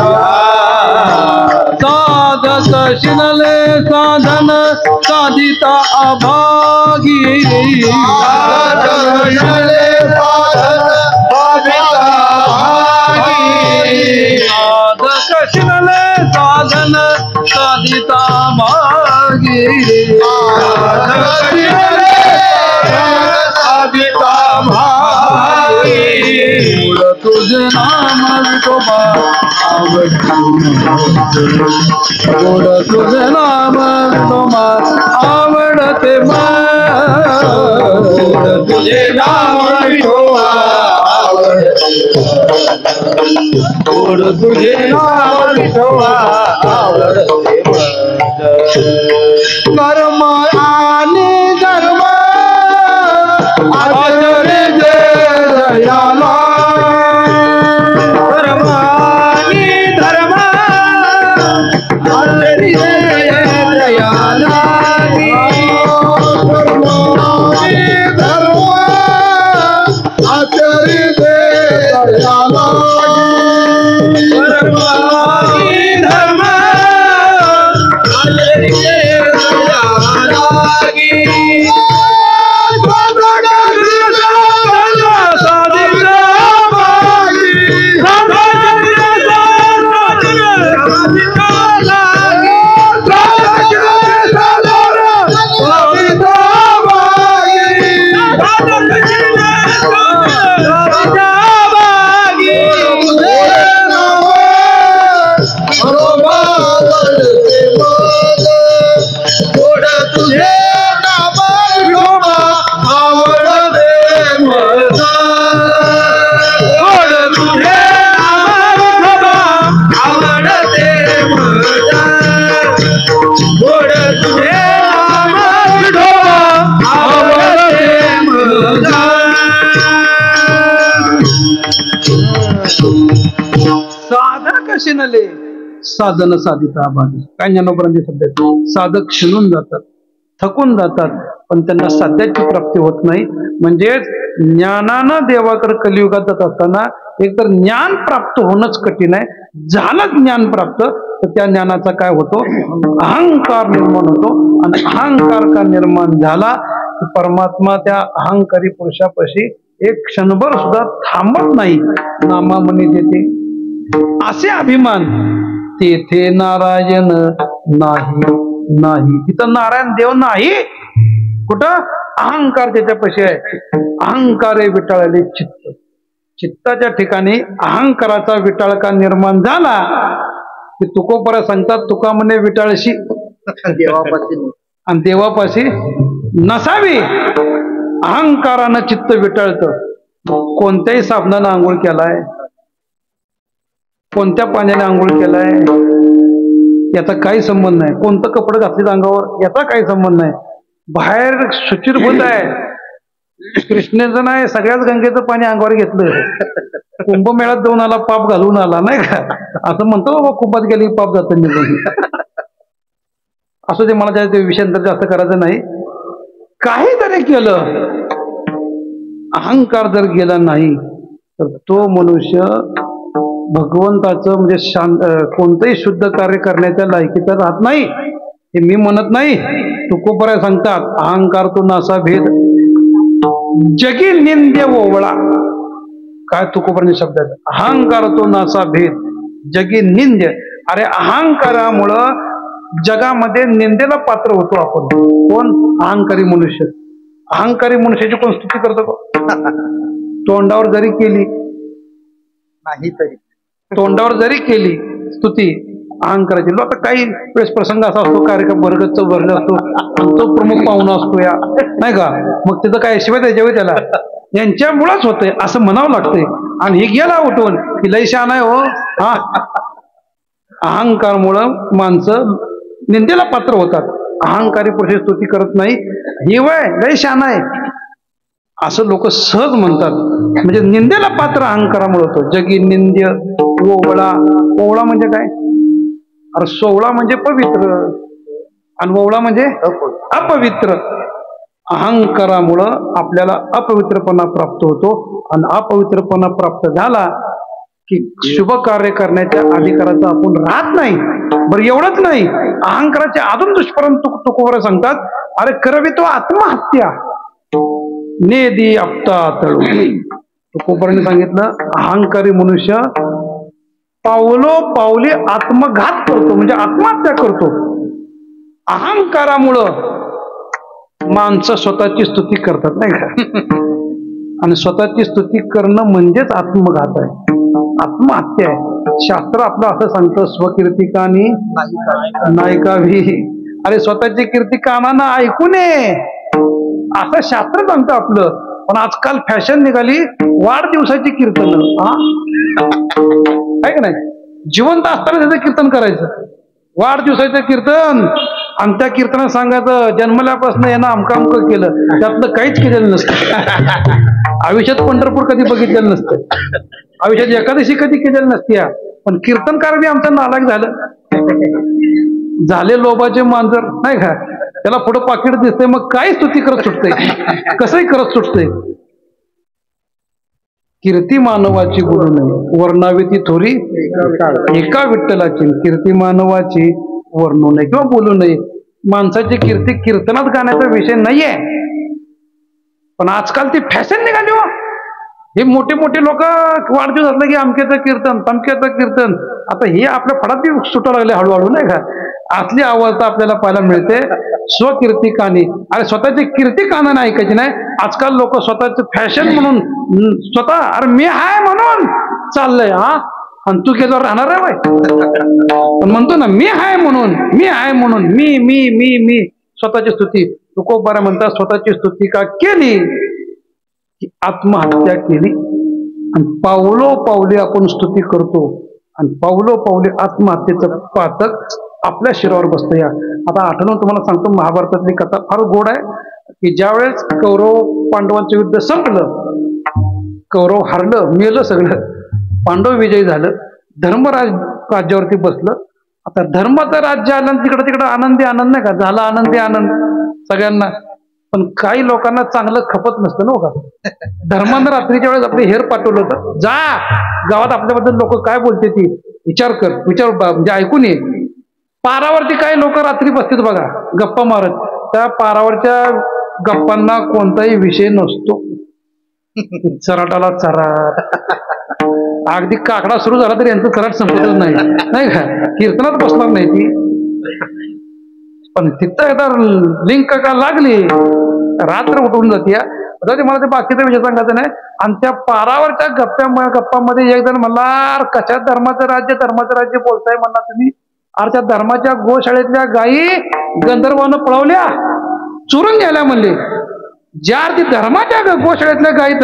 साधक शिनले साधन साधिता अभागी, साधक शिनले साधन साधिता अभागी, साधक शिनले साधन साधिता अभागी, साधक शिनले साधिता अभागी. तुझे नाम विठोबा गोड, तुझे नाम विठोबा आवडते गोड, तुझे नाम विठोबा गोड, तुझे नाम विठोबा आवडते. कर्म आणि धर्म आचरे जयाला, साधन कसे नले साधन साधिता बाधी. काय ज्ञानोबरांचे शब्द आहेत. साधक क्षणून जातात, थकून जातात, पण त्यांना साध्याची प्राप्ती होत नाही. म्हणजे ज्ञानानं देवाकडे कलियुगात जात असताना एकतर ज्ञान प्राप्त होणंच कठीण आहे. झालं ज्ञान प्राप्त तर त्या ज्ञानाचा काय होतो, अहंकार निर्माण होतो. आणि अहंकार का निर्माण झाला तर परमात्मा त्या अहंकारी पुरुषापाशी एक क्षणभर सुद्धा थांबत नाही. नामामणी देते असे अभिमान तेथे नारायण नाही. नाही तिथं नारायण देव नाही. कुठं अहंकार त्याच्यापाशी आहे. अहंकारे विटाळले चित्त. चित्ताच्या ठिकाणी अहंकाराचा विटाळका निर्माण झाला की तुकोबरा सांगतात, तुका म्हणे विटाळशी देवापासून आणि देवापाशी नसावी. अहंकारानं चित्त विटाळतं. कोणत्याही साबणानं आंघोळ केलाय, कोणत्या पाण्याने आंघोळ केलाय याचा काही संबंध नाही. कोणतं कपडे घातले अंगावर याचा काही संबंध नाही. बाहेर शुचिरभूत आहे. कृष्णेचं नाही, सगळ्याच गंगेचं पाणी अंगावर घेतलं. कुंभमेळ्यात जाऊन आला, पाप घालून आला नाही का, असं म्हणतो बाबा. कुंभात गेली पाप जातं निघून. असं ते मला त्या विषयांतर जास्त करायचं नाही. काही जरी केलं, अहंकार जर गेला नाही तर तो मनुष्य भगवंताचं म्हणजे कोणतंही शुद्ध कार्य करण्याच्या लायकीचा राहत नाही. हे मी म्हणत नाही. तुकोबराय सांगतात, अहंकार तो नासा भेद जगी निंद्य ओवळा. काय तुकोबराचे शब्द आहेत. अहंकार तो नासा भेद जगी निंद्य. अरे अहंकारामुळं जगामध्ये निंदेला पात्र होतो आपण. कोण? अहंकारी मनुष्य. अहंकारी मनुष्याची कोण स्तुती करतो का? तोंडावर जरी केली नाही तरी, तोंडावर जरी केली स्तुती अहंकाराची. आता काही वेळेस प्रसंग असा असतो, कार्यक्रम वर्गच वर्ग असतो आणि तो प्रमुख पाहुणा असतो या नाही का, मग तिथं काय शिवाय द्यायचे त्याला, यांच्यामुळेच होतंय असं म्हणावं लागतंय. आणि हे गेला उठून की लय शहाणा आहे हो. हा, अहंकारमुळं माणसं निंदेला पात्र होतात. अहंकारी पुरुष स्तुती करत नाही. ही वय लय शहाणा आहे असं लोक सहज म्हणतात. म्हणजे निंदेला पात्र अहंकारामुळे होतो. जगी निंद्य ओवळा. ओवळा म्हणजे काय? अरे सोवळा म्हणजे पवित्र आणि ओवळा म्हणजे अपवित्र. अहंकारामुळं आपल्याला अपवित्रपणा प्राप्त होतो आणि अपवित्रपणा प्राप्त झाला की शुभ कार्य करण्याच्या अधिकाराचा आपण राहत नाही. बरं एवढंच नाही, अहंकाराचे अजून दुष्परिणाम तुकोबरा सांगतात. अरे करवी तो आत्महत्या नेदी आपता तळू. तुकोबराने सांगितलं, अहंकारी मनुष्य पावलो पावली आत्मघात करतो म्हणजे आत्महत्या करतो. अहंकारामुळं माणसं स्वतःची स्तुती करतात नाही का, आणि स्वतःची स्तुती करणं म्हणजेच आत्मघात आहे, आत्महत्या आहे. शास्त्र आपलं असं सांगतं, स्वकीर्तिकानी नायकावी. अरे स्वतःची कीर्ती कानानं ऐकू नये असं शास्त्र सांगतं आपलं. पण आजकाल फॅशन निघाली वाढदिवसाची कीर्तन. आहे का नाही? जिवंत असताना त्याचं कीर्तन करायचं, वाढदिवसाचं कीर्तन. आणि त्या कीर्तनात सांगायचं जन्मल्यापासून यानं अमकं अमकं केलं, त्यातलं काहीच केलेलं नसतं. आयुष्यात पंढरपूर कधी बघितलेलं नसतं, आयुष्यात एकादशी कधी केलेलं नसते. पण कीर्तनकार बी आमचं नालायक झाले लोभाचे मांजर नाही का. त्याला पुढं पाकिट दिसतंय, मग काय स्तुती करत सुटतंय, कसंही करत सुटतंय. कीर्ती मानवाची गुरु नये वर्णावी ती थोरी एका विठ्ठलाची. कीर्ती मानवाची वर्णू नये किंवा बोलू नये. माणसाची कीर्ती कीर्तनात गाण्याचा विषय नाहीये. पण आजकाल ती फॅशन निघाली हो. हे मोठे मोठे लोक वाढदिवस असलं की अमक्याचं कीर्तन तमक्याचं कीर्तन. आता हे आपल्या फडात सुटू लागले हळूहळू नाही का. असली अवस्था आपल्याला पाहायला मिळते. स्वकीर्ती कानी. अरे स्वतःची कीर्ती कानाने ऐकायची नाही. आजकाल लोक स्वतःच फॅशन म्हणून स्वतः अरे मी हाय म्हणून चाललंय. हा, आणि तू केल्यावर राहणार आहे बाय. म्हणतो ना मी हाय म्हणून, मी हाय म्हणून, मी मी मी मी स्वतःची स्तुती. तुकोबरा म्हणतात स्वतःची स्तुती का केली की आत्महत्या केली. आणि पावलो पावले आपण स्तुती करतो आणि पावलो पावले आत्महत्येचं पातक आपल्या शिरावर बसतं. या आता आठवण तुम्हाला सांगतो, महाभारतातली कथा फार गोड आहे की ज्यावेळेस कौरव पांडवांचं युद्ध संपलं, कौरव हारलं, मेलं सगळं, पांडव विजयी झालं, धर्मराज राज्यावरती बसलं. आता धर्माचं राज्य आलं तिकडं तिकडं आनंदी आनंद नाही का, झाला आनंदी आनंद सगळ्यांना. पण काही लोकांना चांगलं खपत नसतं ना का. धर्मानं रात्रीच्या वेळेस आपले हेर पाठवलं होतं, जा गावात आपल्याबद्दल लोक काय बोलते ती विचार कर, विचार म्हणजे ऐकून ये. पारावरती काही लोक रात्री बसतात बघा गप्पा मारत, त्या पारावरच्या गप्पांना कोणताही विषय नसतो. चराटाला चराट, अगदी काकडा सुरू झाला तरी यांचं चराट संपतच नाही, नाही का. कीर्तनात बसणार नाही ती, पण तिथं एकदा लिंक का लागली रात्र उठून जाते. मला ते बाकीचा विषय सांगायचं नाही. आणि त्या पारावरच्या गप्पामध्ये एक जण म्हणला, कशा धर्माचं राज्य बोलताय म्हणला तुम्ही. अरे त्या धर्माच्या गोशाळेतल्या गायी गंधर्वानं पळवल्या, चोरून गेल्या म्हणले. ज्या अर्थी धर्माच्या गोशाळेतल्या गायी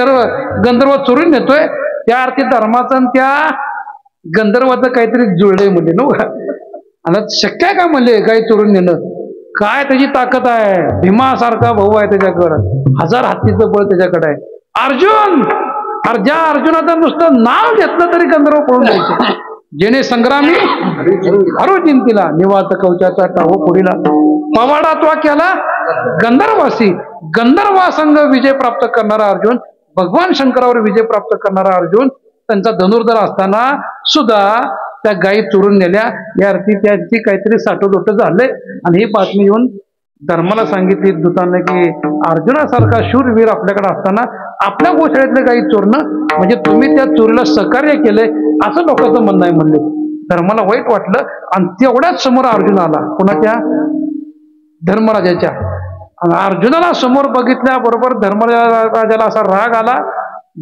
गंधर्व चोरून नेतोय, त्या अर्थी धर्माचं आणि त्या गंधर्वाचं काहीतरी जुळलंय म्हणले ना. आणि शक्य आहे का म्हणले गायी चोरून नेणं, काय त्याची ताकद आहे. भीमासारखा भाऊ आहे त्याच्याकडं, 1000 हत्तीचं बळ त्याच्याकडे आहे. अर्जुन, ज्या अर्जुनाचं नुसतं नाव घेतलं तरी गंधर्व पळून जायचे. जेणे संग्रामी हरो जिंतीला, निवात कवचाचा टाहो पुढीला, पवाडा तो केला गंधर्वासी. गंधर्वासंग विजय प्राप्त करणारा अर्जुन, भगवान शंकरावर विजय प्राप्त करणारा अर्जुन, त्यांचा धनुर्धर असताना सुद्धा त्या गायी चोरून नेल्या. या अर्थी त्याची काहीतरी साठोदोट झालंय. आणि ही बातमी येऊन धर्माला सांगितली दूतांना की अर्जुनासारखा शूरवीर आपल्याकडे असताना आपल्या गोशाळेतल्या गायी चोरणं म्हणजे तुम्ही त्या चोरीला सहकार्य केलंय, असं लोकांचं म्हणणं आहे म्हणले. धर्माला वाईट वाटलं. आणि तेवढ्याच समोर अर्जुन आला, कोणाच्या, धर्मराजाच्या. आणि अर्जुनाला समोर बघितल्याबरोबर धर्मराजाला असा राग आला.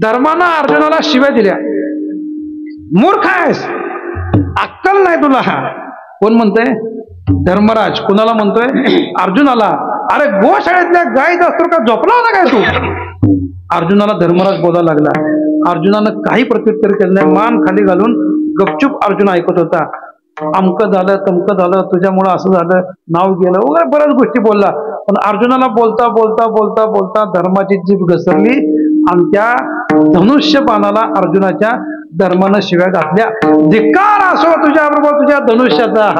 धर्मानं अर्जुनाला शिव्या दिल्या, मूर्ख आहेस, अक्कल नाही तुला. कोण म्हणतंय, धर्मराज. कुणाला म्हणतोय, अर्जुनाला. अरे गोशाळेतल्या गायीत असतो का झोपला होता काय तू. अर्जुनाला धर्मराज बोलायला लागला. अर्जुनानं काही प्रत्युत्तर केलं नाही, मान खाली घालून गपचूप अर्जुन ऐकत होता. अमकं झालं, तमकं झालं, तुझ्यामुळं असं झालं, नाव गेलं वगैरे बऱ्याच गोष्टी बोलला. पण अर्जुनाला बोलता बोलता बोलता बोलता धर्माची जीभ घसरली आणि त्या धनुष्य बाणाला अर्जुनाच्या धर्मानं शिव्या घातल्या. धिक्कार असो तुझ्या बरोबर तुझ्या धनुष्याचा,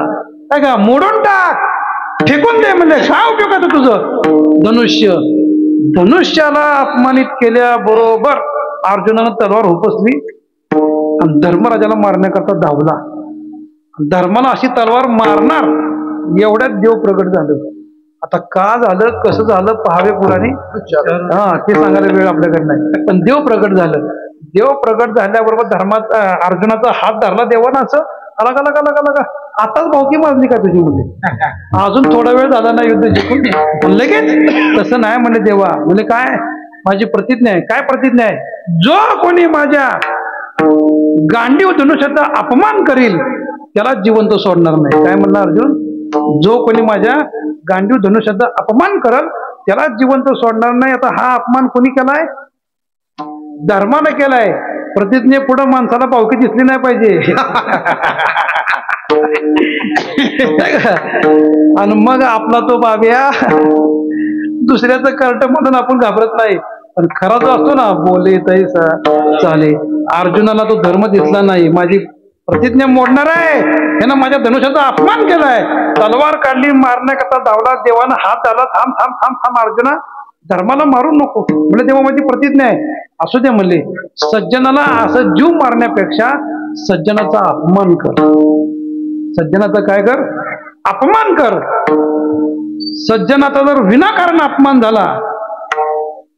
काय का मोडून टाक, फेकून दे म्हणजे, काय उपयोग आहे तुझं धनुष्य. धनुष्याला अपमानित केल्याबरोबर अर्जुनानं तलवार उपसली आणि धर्मराजाला मारण्याकरता धावला. धर्माला अशी तलवार मारणार एवढ्यात देव प्रगट झालं. आता का झालं, कसं झालं पहावे पुराणी, ते सांगायला वेळ आपल्याकडे नाही. पण देव प्रगट झालं. देव प्रगट झाल्याबरोबर धर्माचा अर्जुनाचा हात धरला देवानं, असं लगा लगा लगा लगा, आताच भावकी मारली का तुझी मुली, अजून थोडा वेळ झाला ना युद्ध जिंकून लगेच. तसं नाही म्हणले देवा. म्हणजे काय, माझी प्रतिज्ञा आहे. काय प्रतिज्ञा आहे, जो कोणी माझ्या गांडीव धनुष्याचा अपमान करील त्याला जिवंत सोडणार नाही. काय म्हणला अर्जुन, जो कोणी माझ्या गांडीव धनुष्याचा अपमान करल त्याला जिवंत सोडणार नाही. आता हा अपमान कोणी केलाय, धर्मानं केलाय. प्रतिज्ञे पुढे माणसाला पावकी दिसली नाही पाहिजे. आणि मग आपला तो बाब्या दुसऱ्याचं कर्ट म्हणून आपण घाबरत नाही. पण खरा जो असतो ना, बोले तैसा चाले. अर्जुनाला तो धर्म दिसला नाही, माझी प्रतिज्ञा मोडणार आहे, यानं माझ्या धनुष्याचा अपमान केलाय, तलवार काढली, मारण्याकरता धावला. देवानं हात आला, थांब थांब थांब थांब अर्जुना, धर्माला मारू नको म्हणजे तेव्हा माझी प्रतिज्ञा आहे. असू दे म्हणले, सज्जनाला असं जीव मारण्यापेक्षा सज्जनाचा अपमान कर. सज्जनाचा काय कर, अपमान कर. सज्जनाचा जर विनाकारण अपमान झाला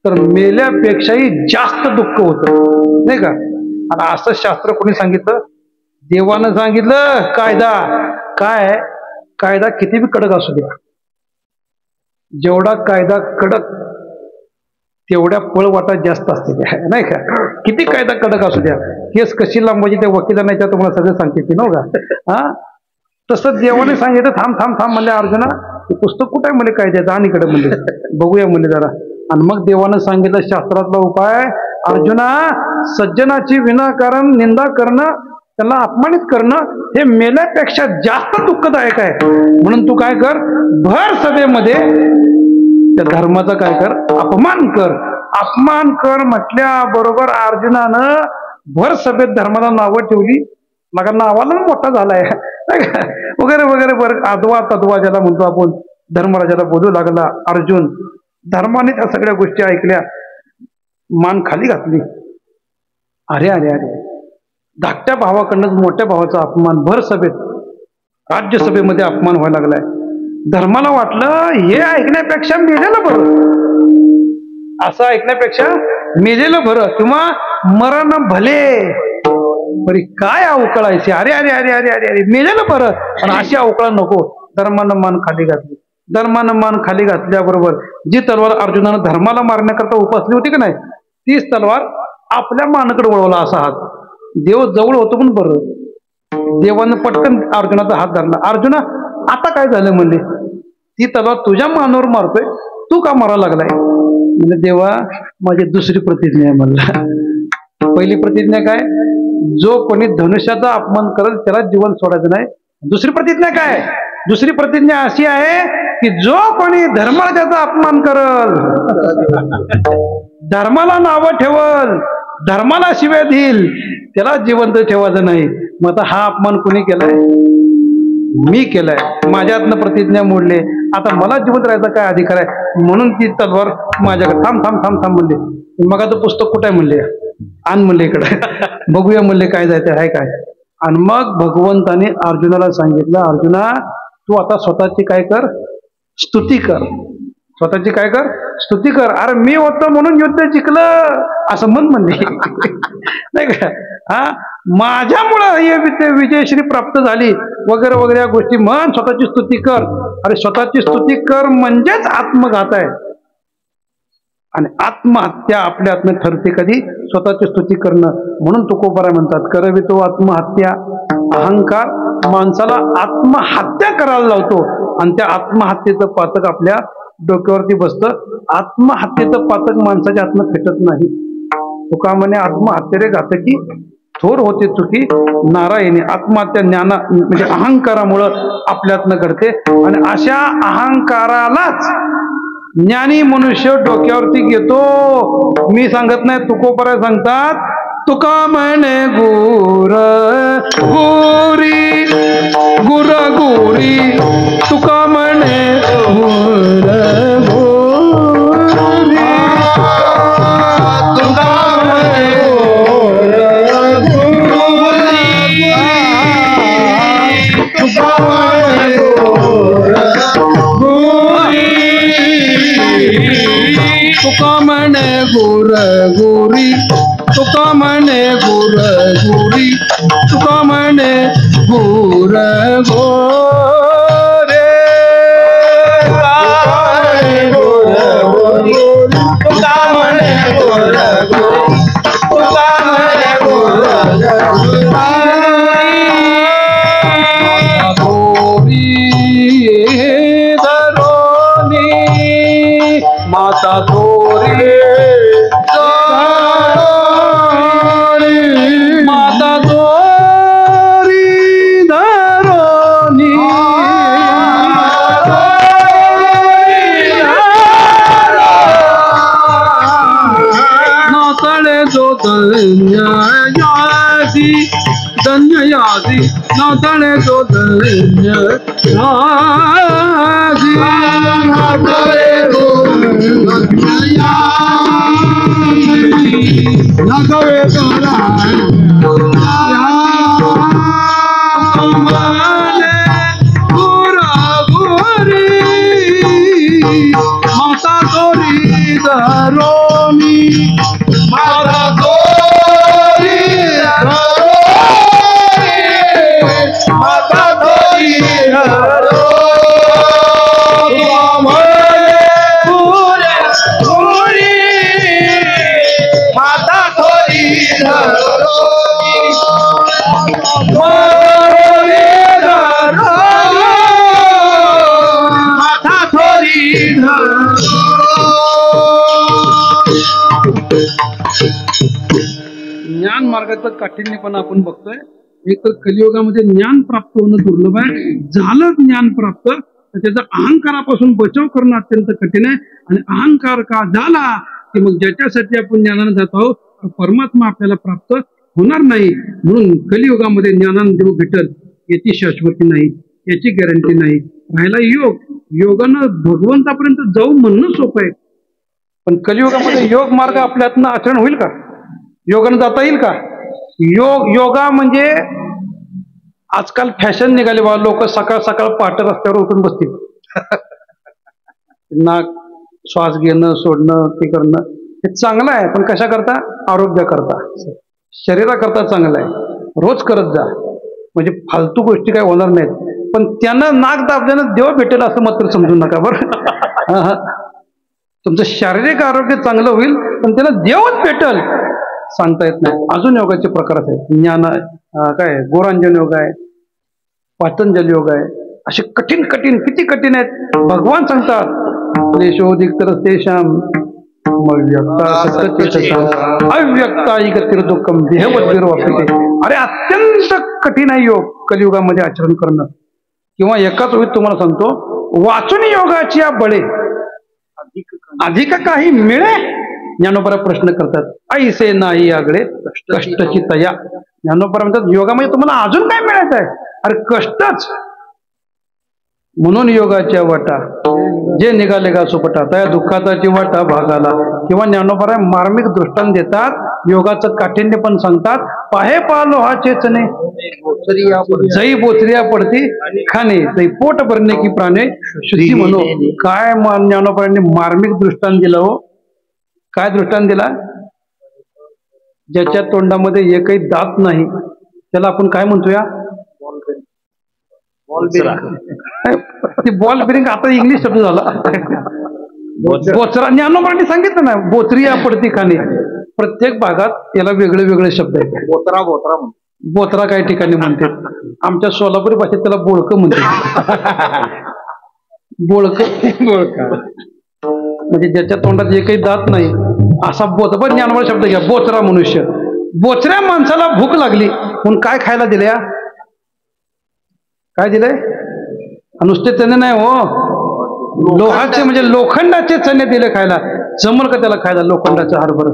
तर मेल्यापेक्षाही जास्त दुःख होतं, नाही का. आणि असं शास्त्र कोणी सांगितलं, देवानं सांगितलं. कायदा काय, कायदा किती बी कडक असू द्या, जेवढा कायदा कडक तेवढ्या पळवाटा जास्त असते त्या, नाही का. किती कायदा कडक असू द्या, केस कशी लांबायची त्या वकिलांना त्या तुम्हाला सगळं सांगते की नव्हता. तसं देवाने सांगितलं, थांब थांब थांब म्हणले अर्जुना, ते पुस्तक कुठं आहे म्हणले कायद्याचं, आणि इकडे म्हणले बघूया म्हणले जरा. आणि मग देवानं सांगितलं शास्त्रातला उपाय, अर्जुना सज्जनाची विनाकारण निंदा करणं, त्याला अपमानित करणं हे मेल्यापेक्षा जास्त दुःखदायक आहे. म्हणून तू काय कर, भर सभेमध्ये त्या धर्माचा काय कर, अपमान कर. अपमान कर म्हटल्या बरोबर अर्जुनानं भर सभेत धर्माला नावं ठेवली, मग नावाला मोठा झालाय वगैरे वगैरे बरं आदवा तद्वा ज्याला म्हणतो आपण, धर्मराजाला बोलू लागला अर्जुन. धर्माने त्या सगळ्या गोष्टी ऐकल्या, मान खाली घातली. अरे अरे अरे, धाकट्या भावाकडनं मोठ्या भावाचा अपमान भर सभेत, राज्यसभेमध्ये अपमान व्हायला लागलाय. धर्माला वाटलं हे ऐकण्यापेक्षा मेलेलं बरं, असं ऐकण्यापेक्षा मेलेलं बरं किंवा मरण भले. बरी काय अवकळायची, अरे अरे अरे अरे अरे अरे मेलेलं बरं, पण अशी अवकळा नको. धर्मानं मान खाली घातली. धर्मानं मान खाली घातल्याबरोबर जी तलवार अर्जुनानं धर्माला मारण्याकरता उपसली होती की नाही, तीच तलवार आपल्या मानाकडे वळवला असा हात. देव जवळ होतो पण बरं, देवानं पटकन अर्जुनाचा हात धरला. अर्जुना आता काय झालं म्हणले, ती तलवार तुझ्या मानावर मारतोय, तू का मारायला लागलाय? म्हणजे देवा माझी दुसरी प्रतिज्ञा आहे म्हणला. पहिली प्रतिज्ञा काय, जो कोणी धनुष्याचा अपमान करेल त्याला जीवन सोडायचं नाही. दुसरी प्रतिज्ञा काय, दुसरी प्रतिज्ञा अशी आहे की जो कोणी धर्मराजाचा अपमान करल, धर्माला नावं ठेवल, धर्माला शिव्या देईल, त्याला जिवंत ठेवायचं नाही. मग आता हा अपमान कोणी केलाय? मी केलाय. माझ्यातनं प्रतिज्ञा मोडले, आता मला जिवंत राहायचा काय अधिकार आहे? म्हणून ती तलवार माझ्याकडे थांब थांब थांब थांब म्हणले. मग आता पुस्तक कुठे आहे म्हणले, आण म्हणले इकडे, बघूया म्हणले काय जायचं आहे काय. आणि मग भगवंताने अर्जुनाला सांगितलं, अर्जुना तू आता स्वतःची काय कर, स्तुती कर. स्वतःची काय कर, स्तुती कर. अरे मी होतो म्हणून युद्ध जिंकलं असं म्हणले नाही का. हा, माझ्यामुळं हे विजयश्री प्राप्त झाली वगैरे वगैरे या गोष्टी म्हण, स्वतःची स्तुती कर. अरे स्वतःची स्तुती कर म्हणजेच आत्मघात आहे. आणि आत्महत्या आपल्या आत्म्यात ठरते कधी, स्वतःची स्तुती करणं. म्हणून तुकोबाराय म्हणतात, करवितो आत्महत्या. अहंकार माणसाला आत्महत्या करायला लावतो आणि त्या आत्महत्येचं पातक आपल्या डोक्यावरती बसतं. आत्महत्येचं पातक माणसाच्या आत्म्यात फेटत नाही. तुका म्हणे आत्महत्या रे घातकी, थोर होते चुकी नारायणी. आत्महत्या ज्ञाना म्हणजे अहंकारामुळं आपल्यातनं घडते. आणि अशा अहंकारालाच ज्ञानी मनुष्य डोक्यावरती घेतो. मी सांगत नाही, तुकोबाराय सांगतात, तुका म्हणे गुर गोरी, गुर गोरी, तुका म्हणे गुर गोरी, तुका म्हणे तुका म्हणे गुर गोरी, तुका म्हणे गुर गोरी, तुका म्हणे गुर गोरे, तुका म्हणे गुर गोरी, तुका म्हणे गुर गोरी धरोनी माता थोरी, माता थोरी धरोनी, नातळे जो धन्ययासी, धन्ययासी, नातळे जो धन्ययासी, नातळे नगवे माता थोरी धरोनी, माता थोरी धरोनी, माता थोरी धरोनी, माता थोरी ज्ञान मार्गाचं काठिण्य पण आपण बघतोय. एक तर कलियुगामध्ये ज्ञान प्राप्त होणं दुर्लभ आहे. झालं ज्ञान प्राप्त तर त्याचा अहंकारापासून बचाव करणं अत्यंत कठीण आहे. आणि अहंकार का झाला की मग ज्याच्यासाठी आपण ज्ञानाने जात आहोत परमात्मा आपल्याला प्राप्त होणार नाही. म्हणून कलियुगामध्ये ज्ञानानं देव भेटल याची शाश्वती नाही, याची गॅरंटी नाही. राहिला योग, योगानं भगवंतापर्यंत जाऊ म्हणणं सोपं आहे, पण कलियुगामध्ये योग मार्ग आपल्या हातनं आचरण होईल का? योगानं जाता येईल का? योगा म्हणजे आजकाल फॅशन निघाली बा. लोक सकाळ सकाळ पहाटे रस्त्यावर उठून बसतील. नाक श्वास घेणं सोडणं ते करणं हे चांगलं आहे, पण कशा करता? आरोग्य करता, शरीराकरता चांगलं आहे. रोज करत जा, म्हणजे फालतू गोष्टी काय होणार नाहीत. पण त्यानं नाक दाबल्यानं देव भेटेल असं मात्र समजू नका बरं. तुमचं शारीरिक आरोग्य चांगलं होईल, पण त्याला देवच भेटल सांगता येत नाही. अजून योगाचे प्रकार आहेत. ज्ञान काय गोरांजन योग आहे, पातंजल योग आहे. असे कठीण कठीण किती कठीण आहेत. भगवान सांगतात देशोदिक्तरस्तेषाम अव्यक्ताईगतिर्दुःखम देहवद्भिर्वाप्यते. अरे अत्यंत कठीण आहे योग कलियुगामध्ये आचरण करणं. किंवा एकाच वेळी तुम्हाला सांगतो, वाचून योगाची या बळे अधिक काही मिळे. ज्ञानोबरा प्रश्न करतात, ऐसे नाही आगळे कष्टची तया. ज्ञानोबरा म्हणतात योगामध्ये तुम्हाला अजून काय मिळायचं आहे? अरे कष्टच. म्हणून योगाच्या वाटा जे निघाले का सुपटा त्या दुःखाचा वाटा भागाला. किंवा ज्ञानोबरा मार्मिक दृष्टांत देतात, योगाचं काठिण्य पण सांगतात. पाहे पालो हा चेचने जई बोचरिया पडती खाणे तई पोट भरणे की प्राणे शुद्धी म्हणो. काय ज्ञानोबरांनी मार्मिक दृष्टांत दिला हो. काय दृष्टांत दिला? ज्याच्या तोंडामध्ये एकही दात नाही त्याला आपण काय म्हणतोया? बॉल बिरिंग आता इंग्लिश शब्द झाला. बोचरा. ज्ञानोबरांनी सांगितलं ना, बोचरिया पडती खाणे. प्रत्येक भागात याला वेगळे वेगळे शब्द आहेत. बोत्रा बोत्रा बोत्रा काही ठिकाणी म्हणतात. आमच्या सोलापुरी भाषेत त्याला बोळकं म्हणतात. बोळकं म्हणजे ज्याच्या तोंडात एकही दात नाही असा बोच. पण ज्ञानोबा शब्द घ्या, बोचरा मनुष्य. बोचऱ्या माणसाला भूक लागली म्हणून काय खायला दिल्या? काय दिलंय? नुसते चणे नाही हो, लोहाचे म्हणजे लोखंडाचे चणे दिले खायला. जमल का त्याला खायला लोखंडाचं हरभर?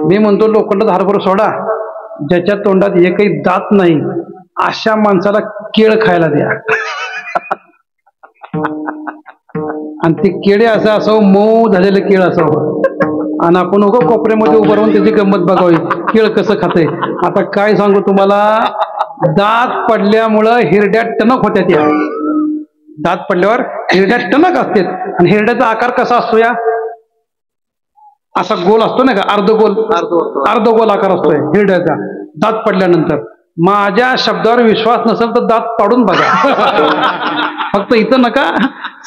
मी म्हणतो लोखंडाचं हरभर सोडा, ज्याच्या तोंडात एकही दात नाही अशा माणसाला केळ खायला द्या. आणि ते केळे असं असावं, मऊ झालेलं केळ असावं. आणि आपण उगं कोपऱ्यामध्ये उभं राहून त्याची गंमत बघावी, केळ कसं खाते. आता काय सांगू तुम्हाला, दात पडल्यामुळं हिरड्यात टणक होत्या. त्या दात पडल्यावर हिरड्यात टणक असते. आणि हिरड्याचा आकार कसा असतो? या असा गोल असतो ना का, अर्धगोल आकार असतोय हिरड्याचा दात पडल्यानंतर. माझ्या शब्दावर विश्वास नसेल तर दात पाडून बघा. फक्त इथं नका,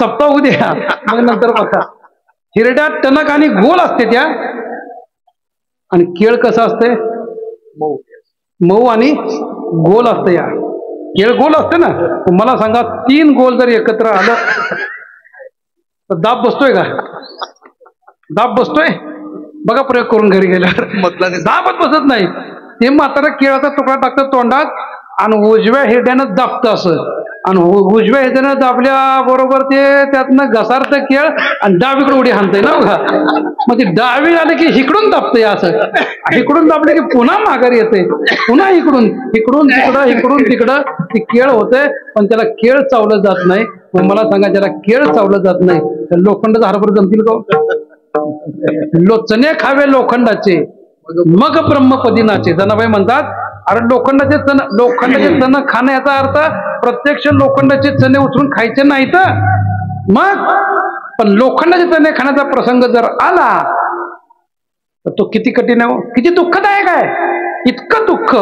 सप्ताह होऊ द्या, मग नंतर बघा. हिरड्यात टणक आणि गोल असते त्या. आणि केळ कसं असते? मऊ आणि गोल असते. या केळ गोल असते ना. मला सांगा, 3 गोल जर एकत्र आलं तर दाब बसतोय का? दाब बसतोय? बघा प्रयोग करून घरी गेल्यावर. दाबच बसत नाही. ते म्हातारा केळाचा तुकडा टाकतं तोंडात आणि उजव्या हिरड्यानं दाबतं असं. आणि उजव्या हिरड्यानं दाबल्या बरोबर ते त्यातनं घसारतं केळ आणि डावीकडे उडी हाणतंय ना बघा. मग ते डावी आले की इकडून दाबतंय असं. इकडून दाबले की पुन्हा माघारी येते, पुन्हा इकडून तिकडं, इकडून तिकडं ते केळ होतंय. पण त्याला केळ चावलं जात नाही. मग मला सांगा, ज्याला केळ चावलं जात नाही तर लोखंडाचा हरभर जमतील का? चणे खावे लोखंडाचे मग ब्रह्मपदी नाचे. जनाबाई म्हणतात, अरे लोखंडाचे चणे खाणं याचा अर्थ प्रत्यक्ष लोखंडाचे चणे उचलून खायचे नाहीत. मग पण लोखंडाचे चणे खाण्याचा प्रसंग जर आला तर तो किती कठीण आहे, किती दुःखदायक आहे. इतकं दुःख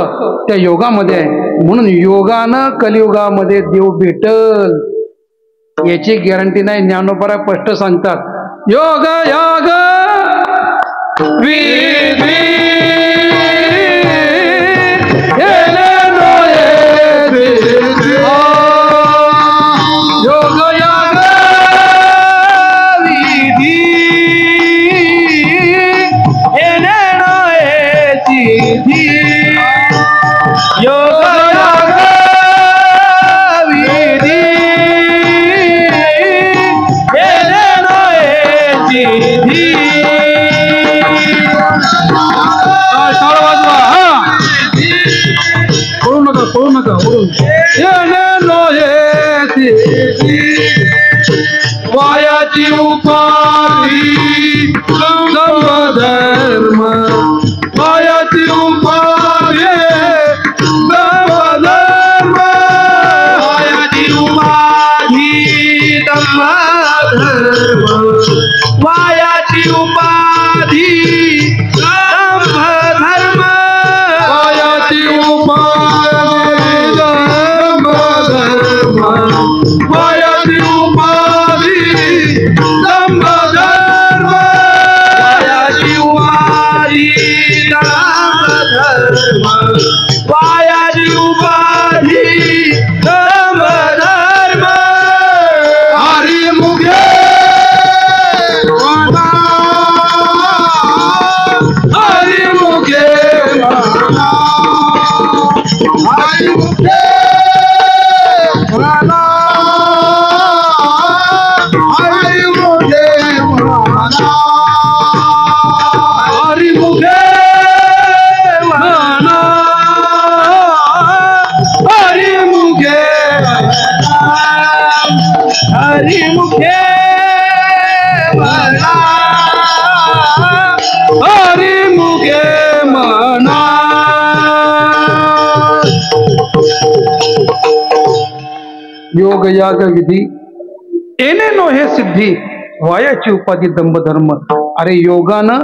त्या योगामध्ये आहे. म्हणून योगानं कलियुगामध्ये देव भेटल याची गॅरंटी नाही. ज्ञानोबा स्पष्ट सांगतात, योग योग विधी योग योग विधी सिद्धी. योग योग विधी सिद्धी. पळू नका ओढून येणेलो हे वायाची उपाधी धर्म वायाची उपाधी धर्म वायाची उपाधी धर्म वायाची उपाधी धर्म वायाची उपाधी धर्म वायाची उपाधी धर्म वायाची उपाधी धर्म वायाची उपाधी धर्म हरी मुखे हरी मुखे हरी मुखे हरी मुखे हरी मुखे हरी मुखे हरी मुखे हरी मुखे म्हणा योग याग विधी येणे नो हे सिद्धी वायाची उपाधी दंभधर्म. अरे योगानं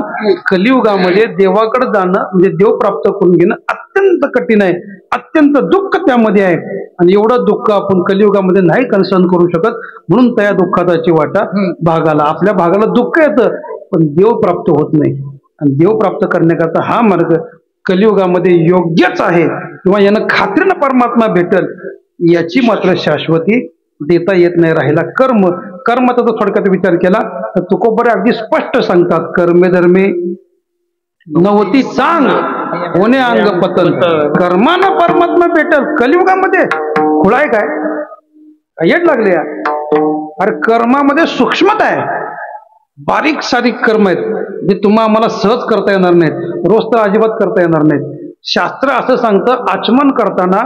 कलियुगामध्ये देवाकडे जाणं म्हणजे देव प्राप्त करून घेणं अत्यंत कठीण आहे, अत्यंत दुःख त्यामध्ये आहे. आणि एवढं दुःख आपण कलियुगामध्ये नाही सहन करू शकत, म्हणून त्या दुःखाची वाटा भागाला आपल्या भागाला दुःख येतं पण देव प्राप्त होत नाही. आणि देव प्राप्त करण्याकरता हा मार्ग कलियुगामध्ये योग्यच आहे किंवा यानं खात्रीनं परमात्मा भेटल याची मात्र शाश्वती देता येत नाही राहिला. कर्म कर्माचा जर थोडक्यात विचार केला तर तुकोबरे अगदी स्पष्ट सांगतात, कर्मे धर्मे नवती सांग होणे अंग पतन. कर्मानं परमात्मा भेटल कलियुगामध्ये खुळाय काय येत लागले या. अरे कर्मामध्ये सूक्ष्मता आहे, बारीक सारीक कर्म आहेत जे तुम्हाला आम्हाला सहज करता येणार नाहीत, रोज तर अजिबात करता येणार नाहीत. शास्त्र असं सांगतं आचमन करताना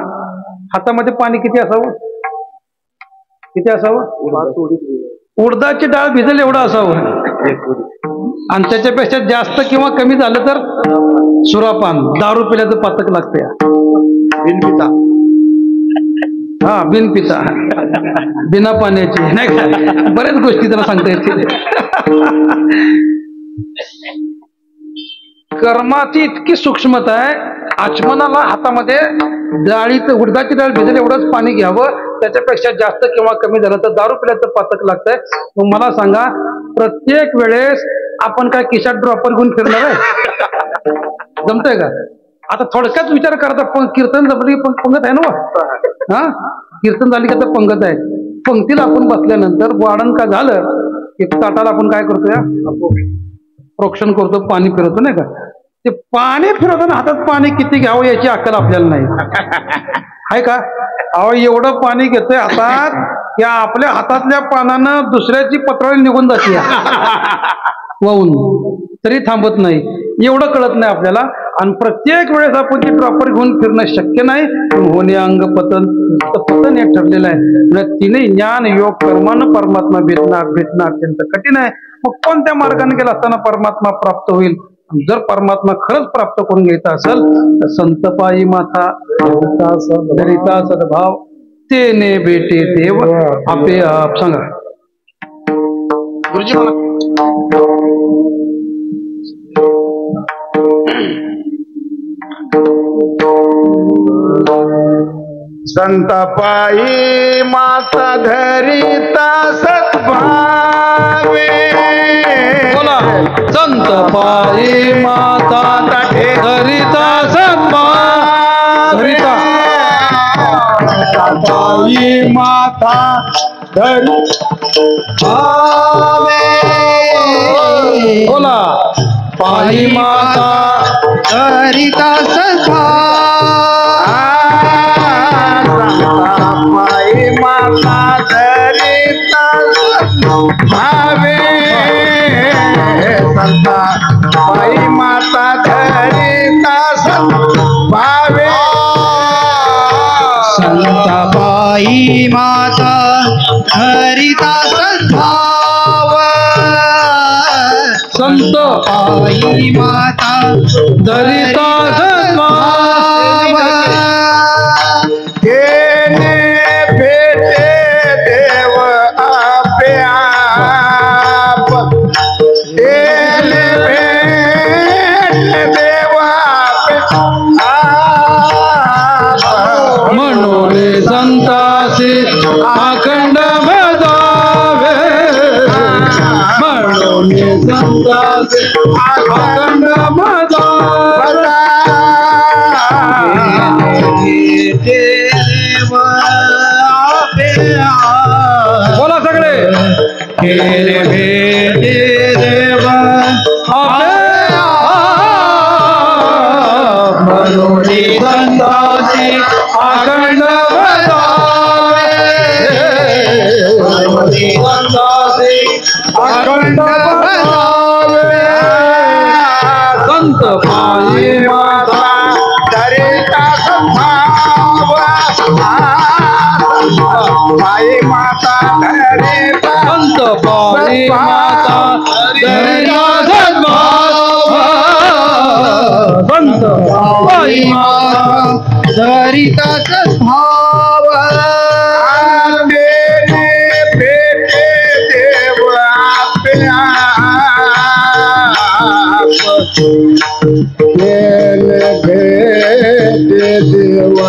हातामध्ये पाणी किती असावं, किती असावं, उडदाची डाळ भिजेल एवढं असावं. आणि त्याच्यापेक्षा जास्त किंवा कमी झालं तर सुरापान दारू पिल्याचं पातक लागतं. बिनपिता हा बिनपिता बिना पाण्याची नाही का, बऱ्याच गोष्टी त्याला सांगता येतील. कर्माची इतकी सूक्ष्मता आहे, आचमनाला हातामध्ये डाळीचं उडदाची डाळ भिजेल एवढंच पाणी घ्यावं, त्याच्यापेक्षा जास्त किंवा कमी झालं तर दारू पिल्याचं पातक लागतंय. मग मला सांगा प्रत्येक वेळेस आपण काय खिशात ड्रॉपर घेऊन फिरणार आहे, जमतंय का? आता थोडक्यात विचार करता कीर्तन जमली पण पंगत आहे ना, हा कीर्तन झाली का तर पंगत आहे. पंक्तीला आपण बसल्यानंतर वाढण का झालं की ताटाला आपण काय करतोय, प्रोक्षण करतो, पाणी फिरवतो नाही का. ते पाणी फिरवताना हातात पाणी किती घ्यावं याची अक्कल आपल्याला नाही आहे का. अहो एवढं पाणी घेतोय हातात या आपल्या हातातल्या पानानं दुसऱ्याची पत्रावळी निघून जाते वाहून, तरी थांबत नाही. एवढं कळत नाही आपल्याला. आणि प्रत्येक वेळेस आपण ती ड्रॉपर घेऊन फिरणं शक्य नाही. होणे अंग पतन पतन हे ठरलेलं आहे. तिने ज्ञान योग कर्मानं परमात्मा भेटणं अत्यंत कठीण आहे. मग कोणत्या मार्गाने गेला असताना परमात्मा प्राप्त होईल. जर परमात्मा खरंच प्राप्त करून घ्यायचा असेल तर संत पायी माथा धरिता सद्भाव तेने भेटे देव आपे आप. सांगा गुरुजी मला. संत पायी माता धरिता सद्भावे. बोला संत पायी माता धरिता सद्भाव धरिता पायी माता धरिता. बोला पायी माता धरिता पायी माता धरिता भावे. संता पायी माता धरिता भावे. संता पायी माता हरिता सद्भाव संत पायी माता धरिता सद्भाव केने भेटे देव आपे आप केने भेटे देव आपे आप म्हणून संतासी अखंड भजावे म्हणून संतासी अखंड भजावे बोला सगळे केले भेटे देव आपे आप म्हणून संतासी अखंड भजावे म्हणून संतासी अखंड भजावे संत पायी माता धरिता संभाव पायी माता धरिता संत पायी माता धरिता सद्भाव संत पायी माता धरिता सद्भाव केले भेटे देव आपे आप केले भेटे देव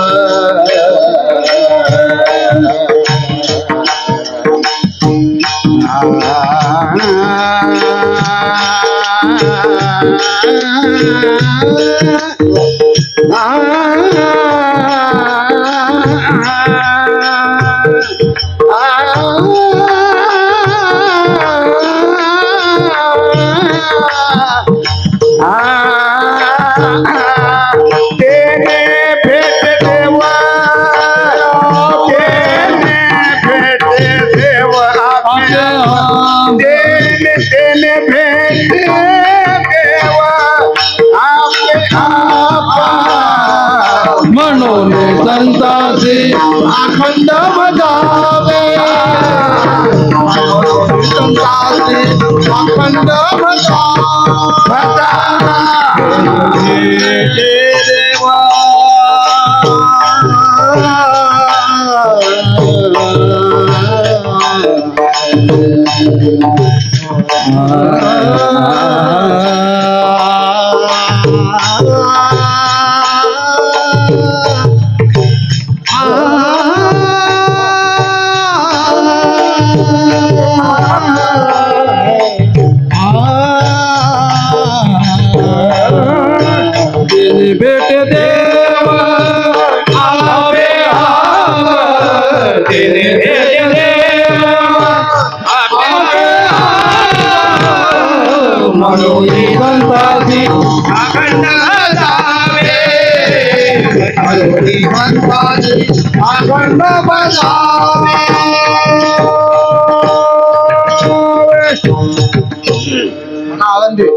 तेने भेट देवा तेने भेट देवा तेने भेट देवा आपे आपा म्हणून संतासी अखंड भजावे संतासी अखंड भजावे देवा भेट देव आपे आप तेने भेट देव आपे आप म्हणून संतासी अखंड भजावे संतासी अखंड भजावे आनंदी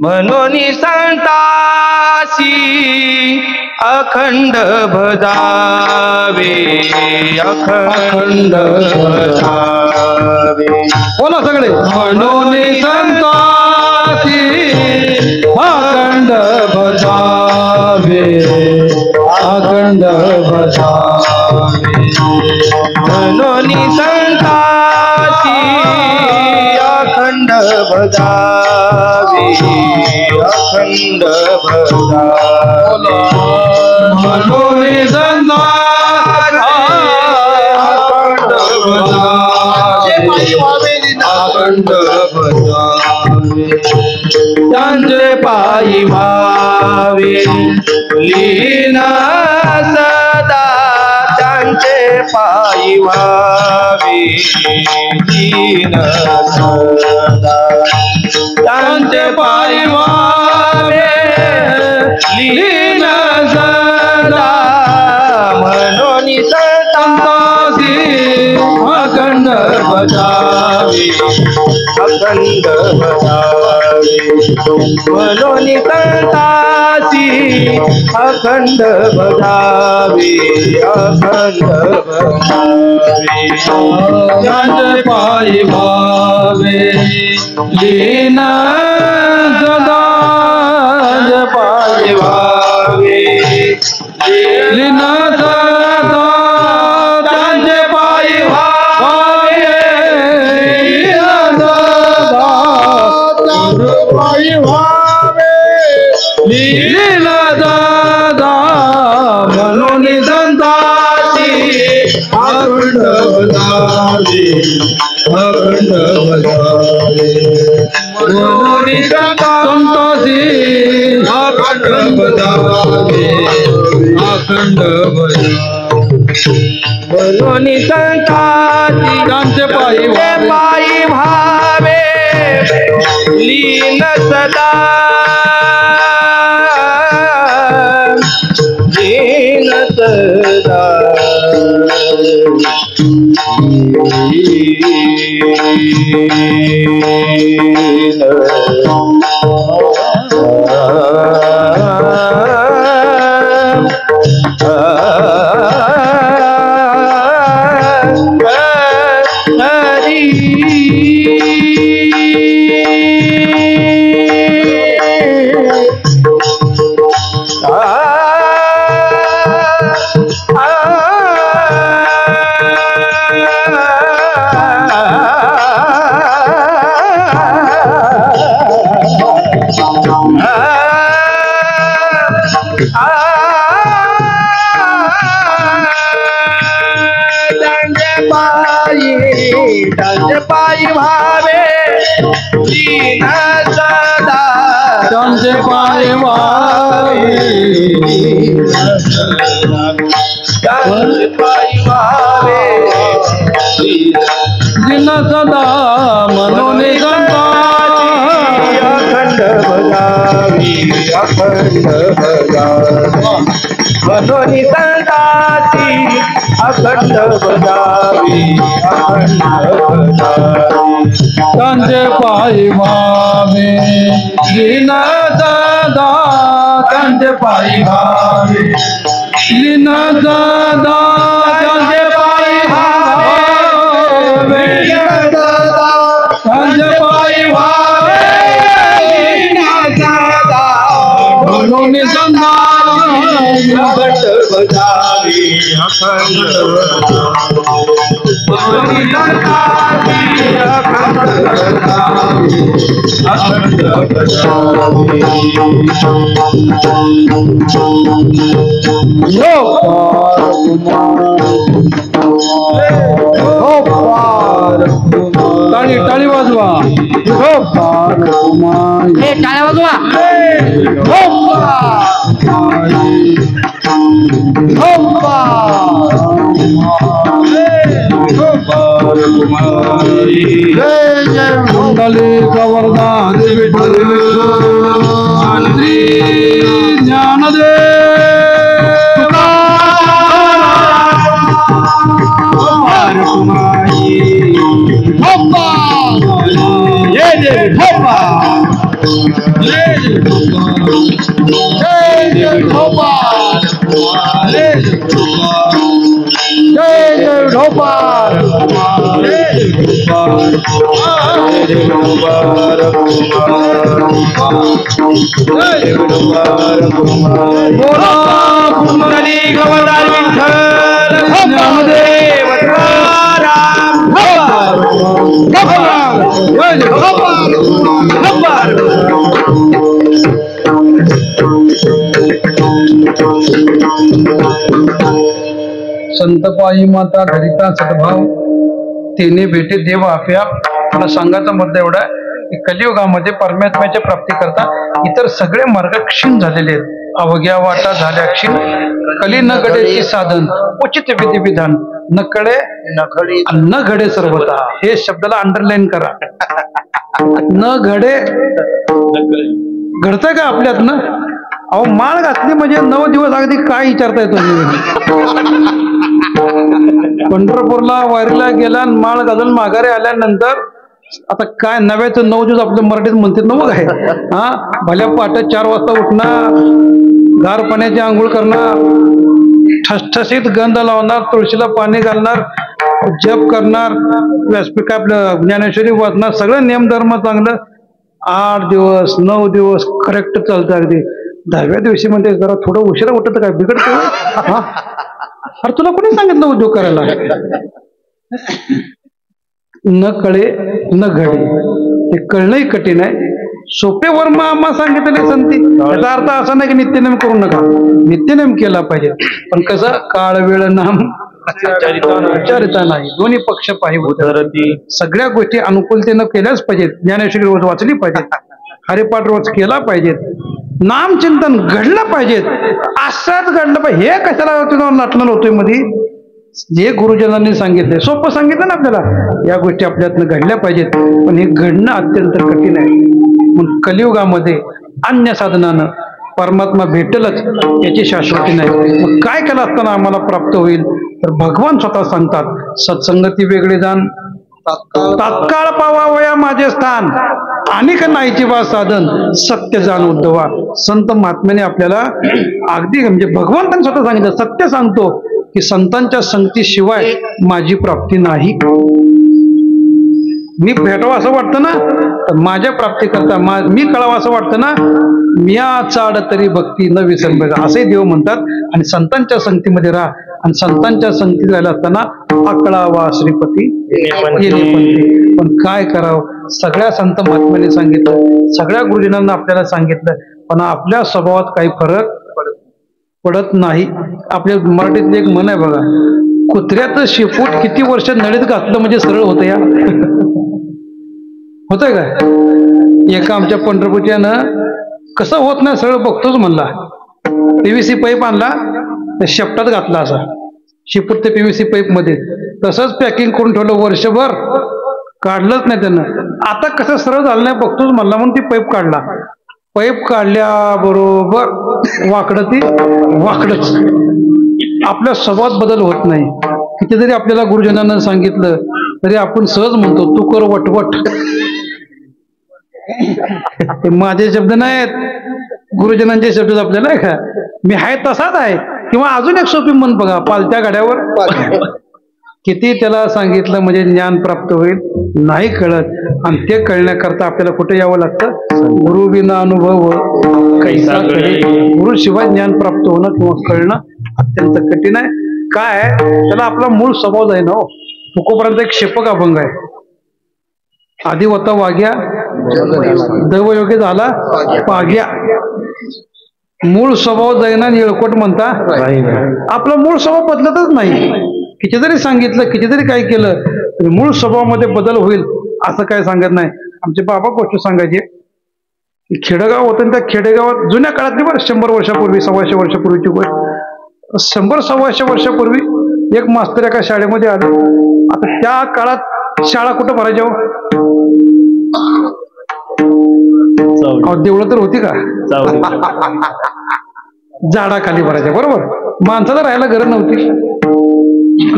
म्हणून संतासी अखंड भजावे अखंड भजावे बोला सगळे म्हणून संतासी अखंड भजावे अखंड भजावे म्हणून संतासी अखंड भजावे अखंड भजावे म्हणून संतासी अखंड भजावे अखंड भजावे त्यांचे पायी व्हावे लीन सदा त्यांचे पायी व्हावे दीन सदा त्यांचे पायी व्हावे लीन सदा म्हणून संतासी अखंड बजावे अखंड बजावे म्हणून संतासी अखंड बजावे अखंड बजावे त्यांचे पायी भावे लीन सदा पायी भावे लीन सदा त्यांचे पायी भावे पायी व्हावे लीन सदा म्हणून संताची अखंड बजावे अखंड बजावे म्हणून संताची अखंड बजावे अखंड बजावे म्हणून संताची त्यांचे पायी भावे पायी भावे लीन सदा लीन सदा त्यांचे पायी भावे लीन सदा त्यांचे पायी भावे त्यांचे पायी भावे दिन सदा म्हणून संताची अखंड बजावी अखंड बजावी म्हणून संताची अखंड बजावी अखंड बजावी त्यांचे पायी भावे दिन सदा त्यांचे पायी भावे दिन सदा त्यांचे पायी भावे त्यांचे पायी भावे म्हणून संताची अखंड बजावी अखंड टाळी टाळी वाजवा टाळ्या वाजवा मंडली कवर्धा देवी श्री ज्ञानदेव संत पायी माता धरिता सद्भाव तिने भेटे देव आप्या. मला सांगायचा मुद्दा एवढा आहे की कलियुगामध्ये परमात्म्याच्या प्राप्ती करता इतर सगळे मार्ग क्षीण झालेले आहेत. अवघ्या वाटा झाल्या क्षीण, कली न घडेची साधन उचित विधिविधान, न कळे न घडे सर्वता. हे शब्दाला अंडरलाईन करा. न घडे घडतं का आपल्यात ना? अहो माळ घातली म्हणजे 9 दिवस अगदी काय विचारताय तुम्ही? पंढरपूरला वारीला गेला आणि माळ घालून माघारी आल्यानंतर आता काय नव्याचं 9 दिवस आपल्या मराठीत म्हणतात ना, मग आहे भल्या पहाटे 4 वाजता उठणार, गार पाण्याची आंघोळ करणार, ठसठसीत गंध लावणार, तुळशीला पाणी घालणार, जप करणार, व्यासपीठ आपलं ज्ञानेश्वरी वाचणार, सगळं नियमधर्म चांगलं. 8 दिवस 9 दिवस करेक्ट चालतं. अगदी 10व्या दिवशी म्हणजे जरा थोडं उशिरा उठत काय बिघडतं. अरे तुला कोणी सांगितलं उद्योग करायला? न कळे न घडे, हे कळणंही कठीण आहे. सोपे वर्म आम्हा सांगितले संती. याचा अर्थ असा नाही की नित्यनेम करू नका, नित्यनेम केला पाहिजे, पण कसं काळ वेळ नाम विचारिता नाही, दोन्ही पक्ष पाहिजे. सगळ्या गोष्टी अनुकूलतेनं केल्याच पाहिजेत. ज्ञानेश्वरी रोज वाचली पाहिजेत, हरिपाठ रोज केला पाहिजेत, नामचिंतन घडलं पाहिजेत. असंच घडलं पाहिजे. हे कशाला नाटलं होतोय मध्ये? जे गुरुजनांनी सांगितले सोपं सांगितलं ना आपल्याला, या गोष्टी आपल्यातनं घडल्या पाहिजेत, पण हे घडणं अत्यंत कठीण आहे. मग कलियुगामध्ये अन्य साधनानं परमात्मा भेटेलच याची शाश्वती नाही. मग काय केलं असताना आम्हाला प्राप्त होईल? तर भगवान स्वतः सांगतात, सत्संगती वेगळे जाण, तात्काळ पावावया माझे स्थान, अनेक नाहीची बा साधन, सत्य जाण उद्धवा. संत महात्म्याने आपल्याला अगदी म्हणजे भगवंतांनी स्वतः सांगितलं, सत्य सांगतो की संतांच्या संगतीशिवाय माझी प्राप्ती नाही. मी भेटावं असं वाटतं ना, तर माझ्या प्राप्तीकरता मी कळावं असं वाटतं ना, मिया चाड तरी भक्ती न विसंबग, असे देव म्हणतात. आणि संतांच्या संगतीमध्ये राहा, आणि संतांच्या संगतीत राहिला असताना अकळावा श्रीपती येणे पंथी. पण काय करावं? सगळ्या संत महात्म्याने सांगितलं, सगळ्या गुरुजनांना आपल्याला सांगितलं, पण आपल्या स्वभावात काही फरक पडत नाही. आपल्या मराठीतली एक म्हण आहे बघा, कुत्र्याचं शेपूट किती वर्ष नळीत घातलं म्हणजे सरळ होतं या होतंय काय? एका आमच्या पंढरपूरच्यानं कसं होत नाही सरळ बघतोच म्हणला, PVC पाईप आणला, त्या शेपटात घातला असा शेपूट ते PVC पाईप मध्ये, तसंच पॅकिंग करून ठेवलं वर्षभर, काढलंच नाही त्यानं. आता कसं सरळ झालं नाही बघतोच म्हणला म्हणून ती पाईप काढला. पाईप काढल्याबरोबर वाकडं ती वाकडच. आपल्या स्वभावात बदल होत नाही. किती जरी आपल्याला गुरुजनांना सांगितलं तरी आपण सहज म्हणतो तू कर वटवट. ते माझे शब्द नाहीत, गुरुजनांचे शब्द आपल्याला आहे का? मी आहे तसाच आहे. किंवा अजून एक सोपी म्हण बघा, पालत्या गाड्यावर. किती त्याला सांगितलं म्हणजे ज्ञान प्राप्त होईल नाही कळत. आणि ते कळण्याकरता आपल्याला कुठे यावं लागतं? गुरु बिना अनुभव कैसा कळे. गुरु शिवाय ज्ञान प्राप्त होणं किंवा कळणं अत्यंत कठीण आहे. काय त्याला आपला मूळ स्वभाव आहे ना. तुकोपर्यंत एक क्षेपक अभंग आहे, आधी होता वाग्या दैवयोगी झाला पाग्या. मूळ स्वभाव जाईना येळकोट म्हणता. आपला मूळ स्वभाव बदलतच नाही. किती जरी सांगितलं, किती जरी काय केलं तरी मूळ स्वभावामध्ये बदल होईल असं काय सांगत नाही. आमचे बाबा गोष्ट सांगायचे, खेडेगाव होतं, त्या खेडेगावात जुन्या काळातली बरं 100 वर्षापूर्वी 125 वर्षापूर्वीची गोष्ट, 100-125 वर्षापूर्वी एक मास्तर एका शाळेमध्ये आले. आता त्या काळात शाळा कुठं भरायच्या हो? देवळं तर होती का? झाडाखाली भरायच्या. बरोबर, माणसाला राहायला गरज नव्हती,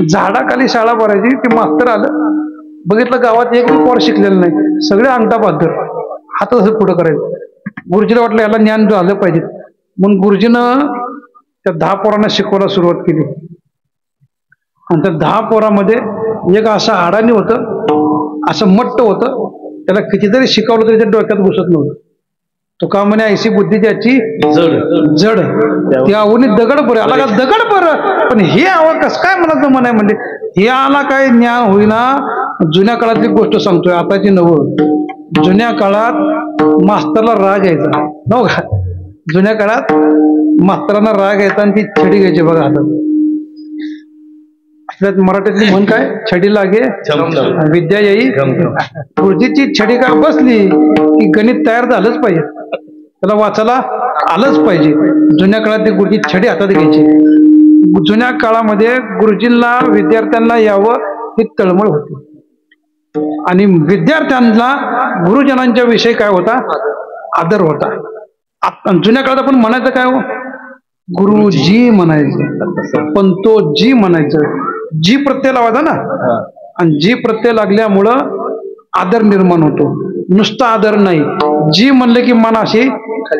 झाडाखाली शाळा भरायची. ते मास्तर आलं, बघितलं गावात एक पोर शिकलेलं नाही, सगळे अंगठा बहादर, हात असं पुढं करायचं. गुरुजीला वाटलं याला ज्ञान झालं पाहिजे, म्हणून गुरुजीनं त्या 10 पोरांना शिकवायला सुरुवात केली. आणि त्या 10 पोरामध्ये एक असं अडाणी होतं, असं मट्ट होतं, त्याला किती जरी शिकवलं तरी त्या डोक्यात घुसत नव्हतं. तो का म्हणे ऐशी बुद्धी त्याची जड, त्या आवनी दगड बरं आला का? दगड बरं, पण हे आवा कस काय म्हणायचं म्हणाय म्हणजे हे आला काय ज्ञान होईना. जुन्या काळातली गोष्ट सांगतोय, आताची नवं. जुन्या काळात मास्तरला राग यायचा नव का? जुन्या काळात मास्तरांना राग यायचा आणि ती छडी घ्यायची बघा हातात. आपल्यात मराठीतली म्हण काय? छडी लागे विद्या येई. गुरुजीची छडी का बसली की गणित तयार झालंच पाहिजे, त्याला वाचायला आलंच पाहिजे. जुन्या काळात ती गुरुजी छडी हातात घ्यायची. जुन्या काळामध्ये गुरुजींना विद्यार्थ्यांना यावं ही तळमळ होती. आणि विद्यार्थ्यांना गुरुजनांच्या विषयी काय होता? आदर होता. जुन्या काळात आपण म्हणायचं काय हो? गुरुजी म्हणायचं, पण तो जी म्हणायचं. जी प्रत्यय लावायचा ना, आणि जी प्रत्यय लागल्यामुळं आदर निर्माण होतो. नुसता आदर नाही, जी म्हणलं की मान अशी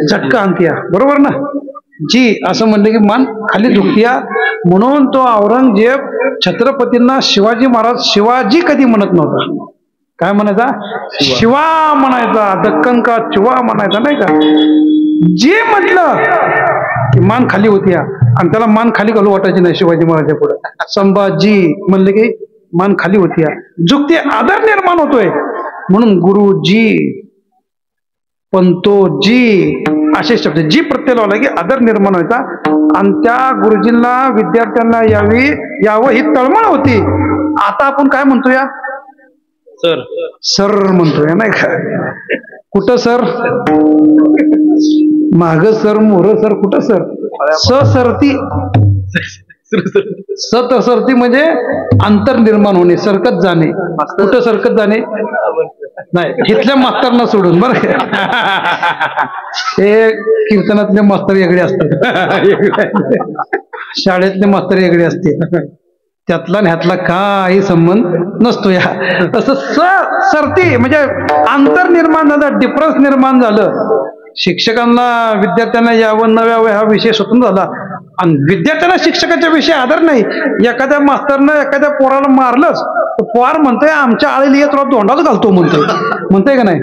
झटका आणत्या, बरोबर ना. जी असं म्हणलं की मान खाली झुकत्या. म्हणून तो औरंगजेब छत्रपतींना शिवाजी महाराज शिवाजी कधी म्हणत नव्हता. काय म्हणायचा? शिवा म्हणायचा. दक्कन का शिवा म्हणायचा नाही का. जे म्हटलं की मान खाली होत्या, आणि त्याला मान खाली घालू वाटायची नाही शिवाजी महाराजा पुढे. संभाजी म्हणले की मान खाली होत्या, झुकते, आदर निर्माण होतोय. म्हणून गुरुजी, पंतोजी असे शब्द जी प्रत्यय लावला की आदर निर्माण व्हायचा. आणि त्या गुरुजींना विद्यार्थ्यांना यावं ही तळमळ होती. आता आपण काय म्हणतोया? सर सर म्हणतोय नाही का. कुठं सर? माग सर, मोर सर, कुठं सर? ससरती. सतसरती म्हणजे अंतर निर्माण होणे, सरकत जाणे. कुठं सरकत जाणे? नाही, इथल्या मास्तरांना सोडून बरं. हे कीर्तनातले मास्तर वेगळे असतात, शाळेतले मास्तर वेगळे असते, त्यातला आणि ह्यातला काही संबंध नसतो. या तसं सरती म्हणजे अंतर निर्माण झालं, डिफरन्स निर्माण झालं. शिक्षकांना विद्यार्थ्यांना यावं न यावं हा विषय स्वतंत्र झाला. आणि विद्यार्थ्यांना शिक्षकाच्या विषयी आदर नाही. एखाद्या मास्तरनं एखाद्या पोराला मारलंच, पोर म्हणतोय आमच्या आळीला तुला दोंडाच घालतो म्हणतोय का नाही?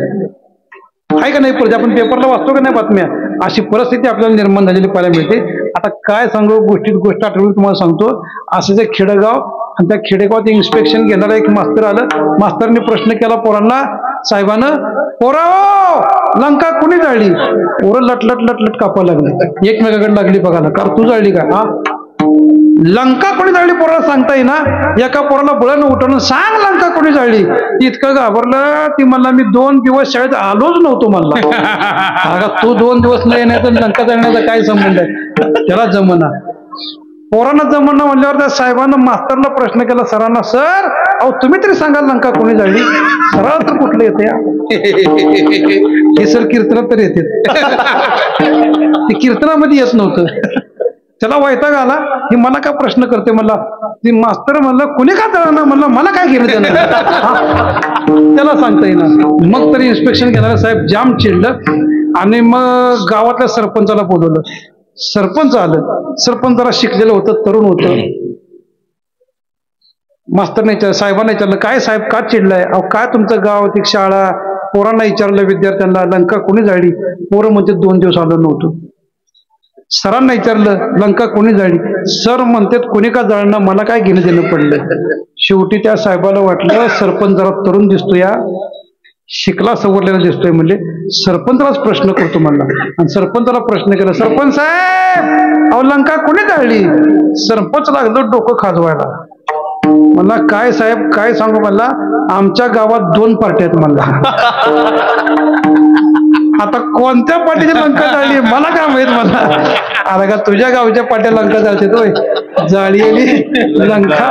आहे का नाही? परत आपण पेपरला वाचतो का नाही बातम्या? अशी परिस्थिती आपल्याला निर्माण झालेली पाहायला मिळते. आता काय सांगू, गोष्ट आठवून तुम्हाला सांगतो. असं जे खेडेगाव, आणि त्या खेडेगावात इन्स्पेक्शन घेणारा एक मास्तर आलं. मास्तरने प्रश्न केला पोरांना, साहेबानं, पोराओ लंका कुणी जाळली? पोरं लटलट लटलट कापायला लागली, एकमेकाकडे लागली बघायला. कारण तू जाळली का? हा, लंका कोणी जाळली पोराला सांगता येईना. एका पोराला बळण उठवून सांग लंका कोणी जाळली. इतकं घाबरलं. ती म्हणला मी 2 दिवस शाळेत आलोच नव्हतो म्हणला. तू 2 दिवस नाही येण्याचा लंका जाळण्याचा काय संबंध आहे? त्याला जमना. पोरांना जमना म्हणल्यावर त्या साहेबांना मास्तरला प्रश्न केला, सरांना, सर अहो तुम्ही तरी सांगा लंका कोणी जाळली? सरळ तर कुठलं येते? हे सर कीर्तनात तर येते. ते कीर्तनामध्ये येत नव्हतं. त्याला वैताग आला, ही मला का प्रश्न करते मला. ती मास्तर म्हणलं कुणी का जळणार? म्हणलं मला काय घेणं देणं, त्याला सांगता येईना. मग तरी इन्स्पेक्शन घेणारा साहेब जाम चिडलं, आणि मग गावातल्या सरपंचाला बोलवलं. सरपंच आलं. सरपंच जरा शिकलेलं होतं, तरुण होतं. मास्तरने साहेबांना विचारलं, काय साहेब का चिडलाय? अहो काय तुमचं गाव, ती शाळा? पोरांना विचारलं, विद्यार्थ्यांना, लंका कोणी जाळली? पोरं म्हणते 2 दिवस आलं नव्हतं. सरांना विचारलं, लंका कोणी जाळली? सर म्हणतात कोणी का जाळणं, मला काय घेणं देणं पडलं. शेवटी त्या साहेबाला वाटलं सरपंच जरा तरुण दिसतोय, शिकला सवरलेला दिसतोय, म्हणजे सरपंचालाच प्रश्न करतो म्हणला. आणि सरपंचाला प्रश्न केला, सरपंच साहेब अहो लंका कोणी जाळली? सरपंच लागलं डोकं खाजवायला. म्हणला काय साहेब काय सांगू? म्हणला आमच्या गावात 2 पार्ट्या आहेत म्हणला. आता कोणत्या पार्टीची लंका जाळली मला काय माहित म्हणला. आता का तुझ्या गावच्या पाट्या लंका जाळते तोय? जाळी लंका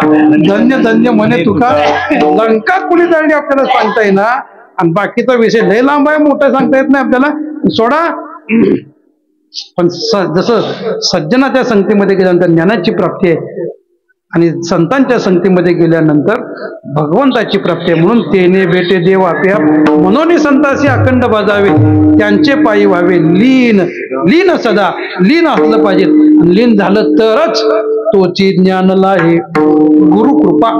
धन्य धन्य म्हणे तुका. लंका कुणी जाळली आपल्याला सांगता येईना, आणि बाकीचा विषय लय लांब आहे, मोठा सांगता येत नाही आपल्याला, सोडा. पण जसं सज्जनाच्या संगतीमध्ये गेल्यानंतर ज्ञानाची प्राप्ती आहे, आणि संतांच्या संगतीमध्ये गेल्यानंतर भगवंताची प्राप्ती आहे. म्हणून तेने भेटे देव आप्या, म्हणून संतांशी अखंड बजावे, त्यांचे पायी व्हावे लीन. लीन सदा लीन असलं पाहिजे. लीन झालं तरच तोची ज्ञानला आहे गुरु कृपा.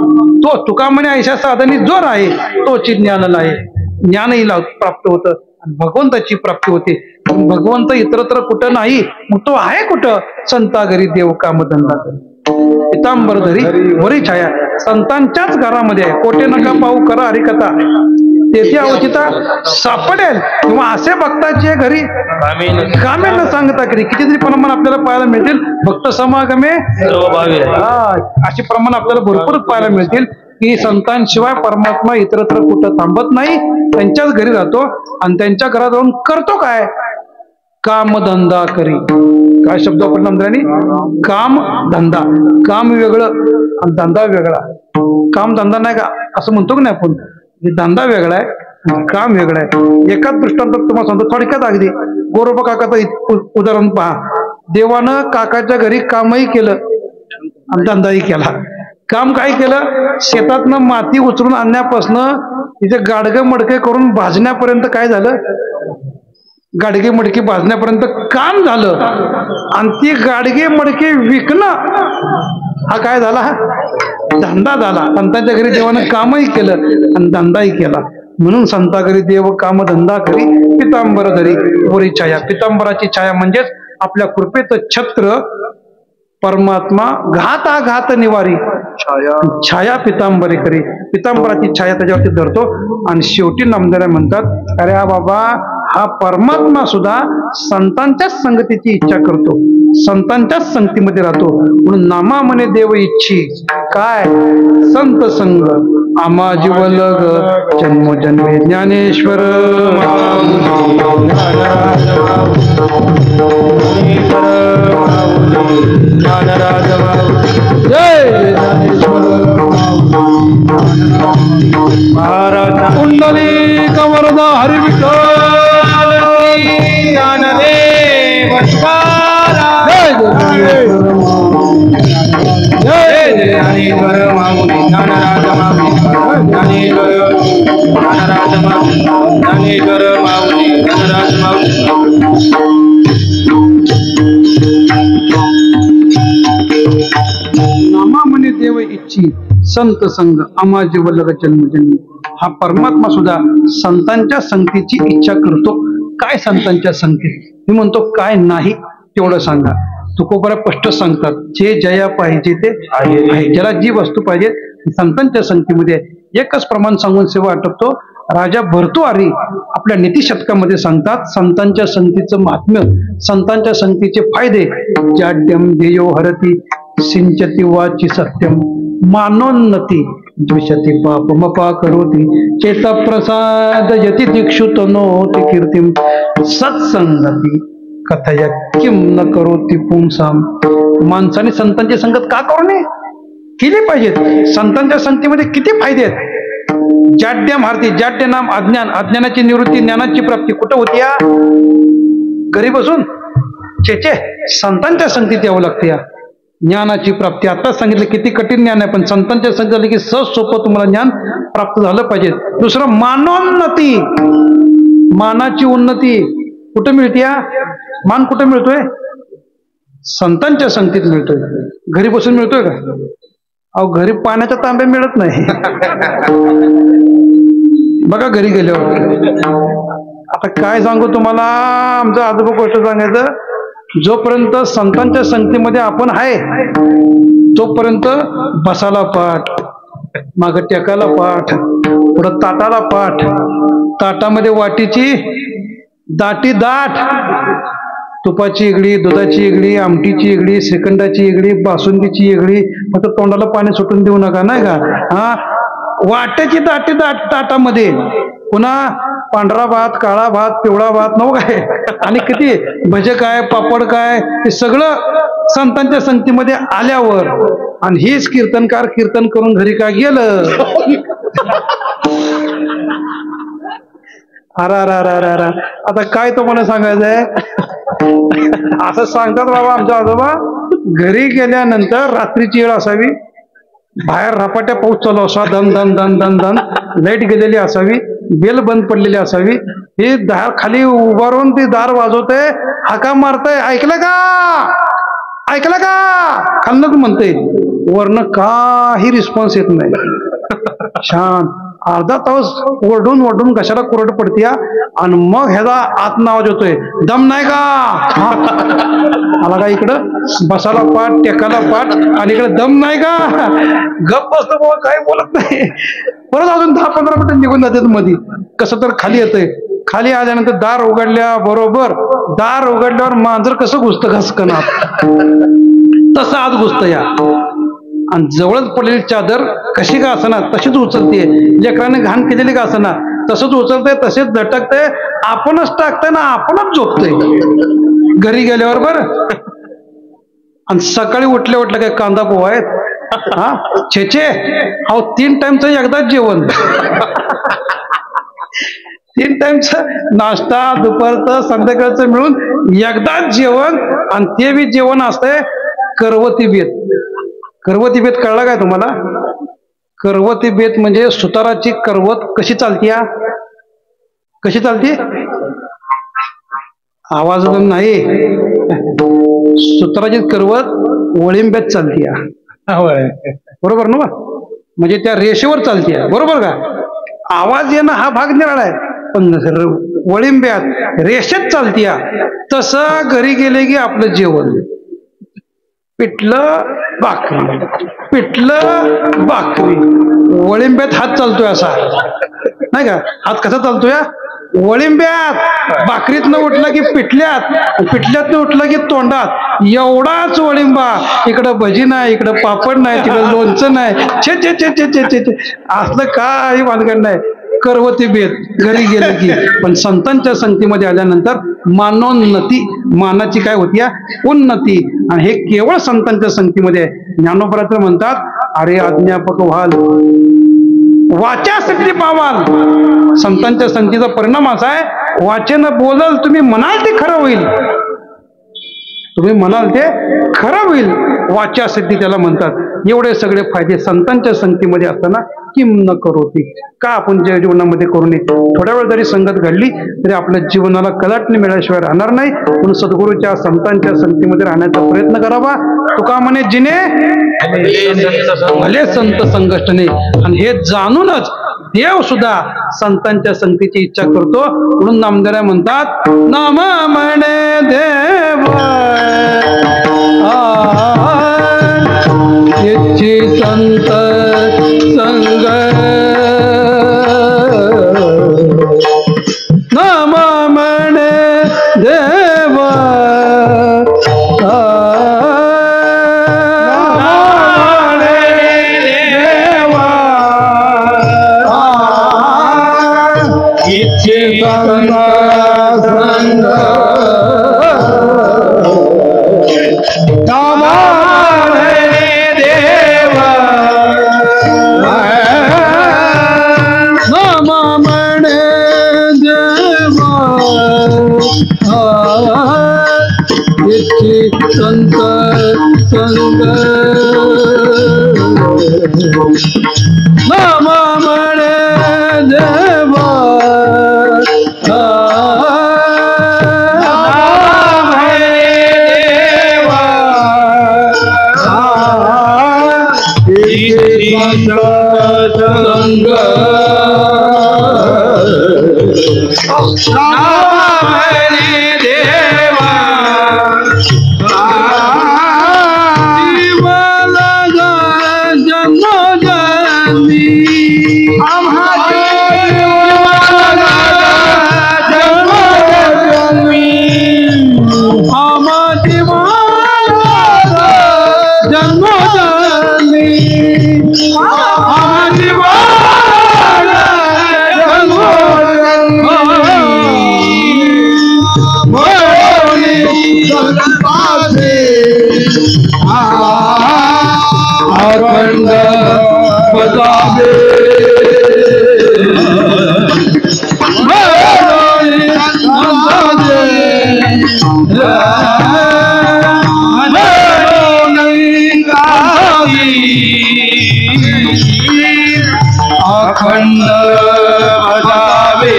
तो तुका म्हणे ऐशा साधनी जोर आहे, तोची ज्ञानला आहे. ज्ञानही प्राप्त होतं आणि भगवंताची प्राप्ती होते. भगवंत इतरत्र कुठं नाही, मग तो आहे कुठं? संता घरी देव कामधंदा पितांबरधरी वरी छाया. संतांच्याच घरामध्ये आहे. कोठे नका पाहू करा हरिकथा, तेथे अवचिता सापडेल. किंवा असे भक्ताचे घरी कामे न सांगता करी. कितीतरी प्रमाण आपल्याला पाहायला मिळतील. भक्त समागमे अशी प्रमाण आपल्याला भरपूर पाहायला मिळतील की संतांशिवाय परमात्मा इतरत्र कुठं थांबत नाही, त्यांच्याच घरी राहतो. आणि त्यांच्या घरात जाऊन करतो काय? कामधंदा करी. काय शब्द आपण नंद्रानी? काम धंदा. काम वेगळं आणि धंदा वेगळा. काम धंदा नाही का असं म्हणतो की नाही आपण? धंदा वेगळा आहे, काम वेगळं आहे. एकाच दृष्टांतात तुम्हाला सांगतो थोडक्यात अगदी. गोरोबा काकाचं उदाहरण पहा. देवानं काकाच्या घरी कामही केलं आणि धंदाही केला. काम काय केलं, शेतातनं माती उचलून आणण्यापासनं तिथे गाडगे मडके करून भाजण्यापर्यंत काय झालं, गाडगे मडके भाजण्यापर्यंत काम झालं. आणि ती गाडगे मडके विकणं हा काय झाला, धंदा झाला. संतांच्या घरी देवानं कामही केलं आणि धंदाही केला. म्हणून संता घरी देव काम धंदा करी, पितांबर धरी वरी छाया. पितांबराची छाया म्हणजेच आपल्या कृपेचं छत्र परमात्मा, घात निवारी छाया पितांबरी करी. पितांबराची छाया त्याच्यावरती धरतो. आणि शेवटी नामदेव म्हणतात, अरे बाबा, हा परमात्मा सुद्धा संतांच्याच संगतीची इच्छा करतो, संतांच्याच संगतीमध्ये राहतो. म्हणून नामा म्हणे देव इच्छी काय, संत संग आमा जीवलग जन्मोजन्मी ज्ञानेश्वर. जय महाराज कुंडली कवरदा हरी विठ्ठल ज्ञानदेव जय ज्ञानेश्वर माऊली ज्ञानराज माऊली ज्ञानेश्वर माऊली ज्ञानराज माऊली. नामा म्हणे देव इच्छी संत संग आम्हा जीवलग जन्मजन्मी. हा परमात्मा सुद्धा संतांच्या संगतीची इच्छा करतो. काय संतांच्या संगतीत, मी म्हणतो काय नाही तेवढं सांगा. तुकोबरा स्पष्ट सांगतात, जे जया पाहिजे ते आहे, ज्याला जी वस्तू पाहिजे संतांच्या संगतीमध्ये. एकच प्रमाण सांगून सेवा आटपतो. राजा भर्तृहरी आपल्या नीतिशतकामध्ये सांगतात, संतांच्या संगतीचं महात्म्य, संतांच्या संगतीचे फायदे. जाड्यम ध्येयो हरती सिंचती वाची सत्यम मानोन्नती द्विषती पापमपा करोती चेता प्रसाद यती दीक्षुत नोती कीर्तिम सत्संगती कथया किम न करोती पुंसाम. माणसाने संतांची संगत का करू नये, केली पाहिजेत. संतांच्या संगतीमध्ये किती फायदे आहेत. जाड्यम हरती, जाड्य नाम अज्ञान, अज्ञानाची निवृत्ती, ज्ञानाची प्राप्ती कुठं होती या, घरी बसून. चेचे संतांच्या संगतीत यावं लागते. या ज्ञानाची प्राप्ती आताच सांगितलं किती कठीण ज्ञान आहे, पण संतांच्या संगतीत झालं की सहज सोपं तुम्हाला ज्ञान प्राप्त झालं पाहिजे. दुसरं मानोन्नती, मानाची उन्नती कुठं मिळते, मान कुठं मिळतोय, संतांच्या संगतीत मिळतोय. घरी बसून मिळतोय का, अहो घरी पाण्याचा तांबे मिळत नाही. बघा घरी गेल्यावर. आता काय सांगू तुम्हाला, आमचं आजोबा गोष्ट सांगायचं, जोपर्यंत संतांच्या संगतीमध्ये आपण आहे तोपर्यंत बसाला पाठ, माग टेकाला पाठ, पुढं ताटाला पाठ, ताटामध्ये वाटीची दाटी दाट, तुपाची इगडी, दुधाची इगडी, आमटीची इगडी, श्रीखंडाची इगडी, बासुंदीची इगडी. फक्त तोंडाला पाणी सुटून देऊ नका, नाही का. हा, वाट्याची दाटी दाट ताटामध्ये, पुन्हा पांढरा भात, काळा भात, पिवळा भात, नव काय, आणि किती भजे काय, पापड काय, हे सगळं संतांच्या संगतीमध्ये आल्यावर. आणि हेच कीर्तनकार कीर्तन करून घरी का गेलं. अरा आता काय तुम्हाला सांगायचंय. असं सांगतात बाबा आमच्या आजोबा, घरी गेल्यानंतर रात्रीची वेळ असावी, बाहेर रपाट्या पाऊस चालू असा, धन धन धन धन धन, लाईट गेलेली असावी, बेल बंद पडलेली असावी, हे दार खाली उभारून ती दार वाजवते, हाका मारतय, ऐकलं का, ऐकलं का, खाल्लं म्हणतंय, वरनं काही रिस्पॉन्स येत नाही. शांत अर्धा तास ओरडून ओरडून कशाला कोरड पडते, आणि मग ह्याचा आतनं आवाज होतोय, दम नाही का, आला का इकडं, बसाला पाठ, टेकाला पाठ, आणि इकडे दम नाही का, गप बसतो बाबा, काय बोलत नाही. परत अजून 10-15 मिनिटं निघून जातात मध्ये. कसं तर खाली येतंय, खाली आल्यानंतर दार उघडल्या बरोबर, दार उघडल्यावर मांजर कसं घुसतं घसकनात, तसं आज घुसतं या. आणि जवळच पडलेली चादर कशी का असना तशीच उचलते, लेकराने घाण केलेली का असना तसंच उचलते, तसेच झटकते, आपणच टाकतंय ना आपणच झोपतंय घरी गेल्यावर. बरं, आणि सकाळी उठल्या उठल्या काय कांदा पोहा आहेत, हा छेचे, अहो 3 टाइमचं एकदाच जेवण. 3 टाइमचं नाश्ता, दुपारचं, संध्याकाळचं मिळून एकदाच जेवण, आणि ते बी जेवण असतंय करवती बेत. करवती बेत कळला काय तुम्हाला? करवती बेत म्हणजे सुताराची करवत कशी चालती, कशी चालती? आवाज नाही. सुताराची करवत वळिंब्यात चालती, बरोबर ना? म्हणजे त्या रेषेवर चालती, बरोबर का? आवाज येणं हा भाग निराळा आहे, पण वळिंब्यात रेषेत चालती. तसं घरी गेले की आपलं जेवण पिठलं भाकरी, पिठलं भाकरी, वळिंब्यात हात चालतोय असा, नाही का? हात कसा चालतोय? वळिंब्यात. भाकरीतनं उठला की पिठल्यात, पिठल्यातनं उठला की तोंडात. एवढाच वळिंबा. इकडं भजी नाही, इकडं पापड नाही, तिकडं लोणचं नाही. छे छे छे छे छे छे, असलं काही भानगड नाही. करवती बेत घरी गेले की. पण संतांच्या संगतीमध्ये आल्यानंतर मानोन्नती, मानाची काय होती? उन्नती. आणि हे केवळ संतांच्या संगतीमध्ये. ज्ञानोबा तर म्हणतात, अरे अज्ञापक व्हाल वाचा सिद्धी पावाल. संतांच्या संगतीचा परिणाम असा आहे, वाचेन बोलल तुम्ही म्हणाल ते खरं होईल, तुम्ही म्हणाल ते खरं होईल. वाचा सिद्धी त्याला म्हणतात. एवढे सगळे फायदे संतांच्या संगतीमध्ये असताना किम न करोती, का आपण जीवनामध्ये करू नये? थोड्या वेळ जरी संगत घडली तरी आपल्या जीवनाला कलाटणी मिळाल्याशिवाय राहणार नाही. म्हणून सद्गुरूच्या संतांच्या संगतीमध्ये राहण्याचा प्रयत्न करावा. तुका म्हणे जिने भले संत संघटने. आणि हे जाणूनच देव सुद्धा संतांच्या संगतीची इच्छा करतो. म्हणून नामदेव म्हणतात, नाम म्हणे देव इच्छी संत संग, नाम म्हणे देव इच्छी संत संग, नाम संत संग, नाम म्हणे देवा, अखंड बजावे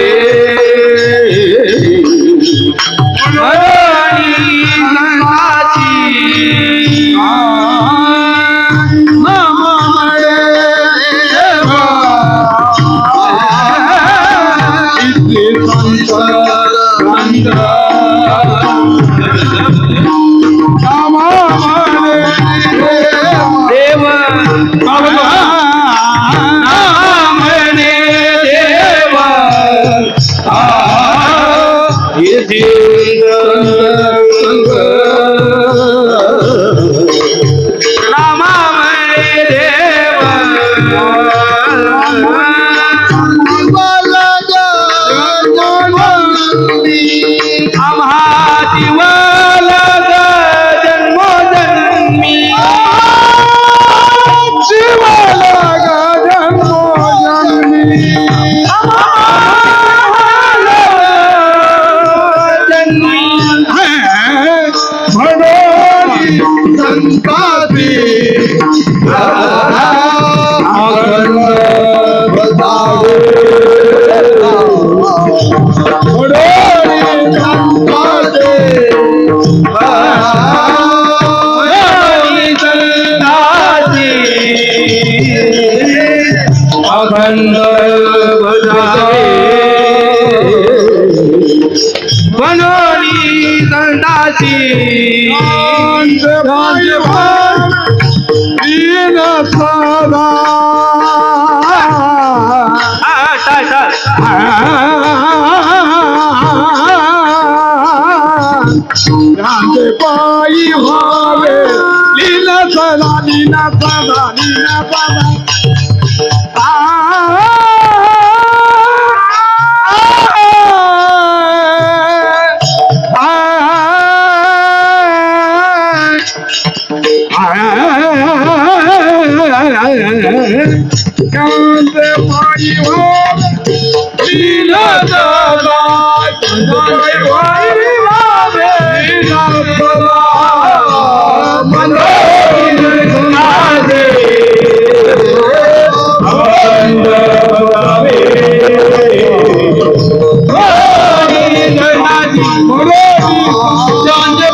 संतांची संदासी पायी व्हावे दीन सदा रांगे पायी व्हावे लीला सदा लीला सदा लीला सदा कांदे पायी व्हावे लीला सदा पायी व्हावे लीला सदा कांदे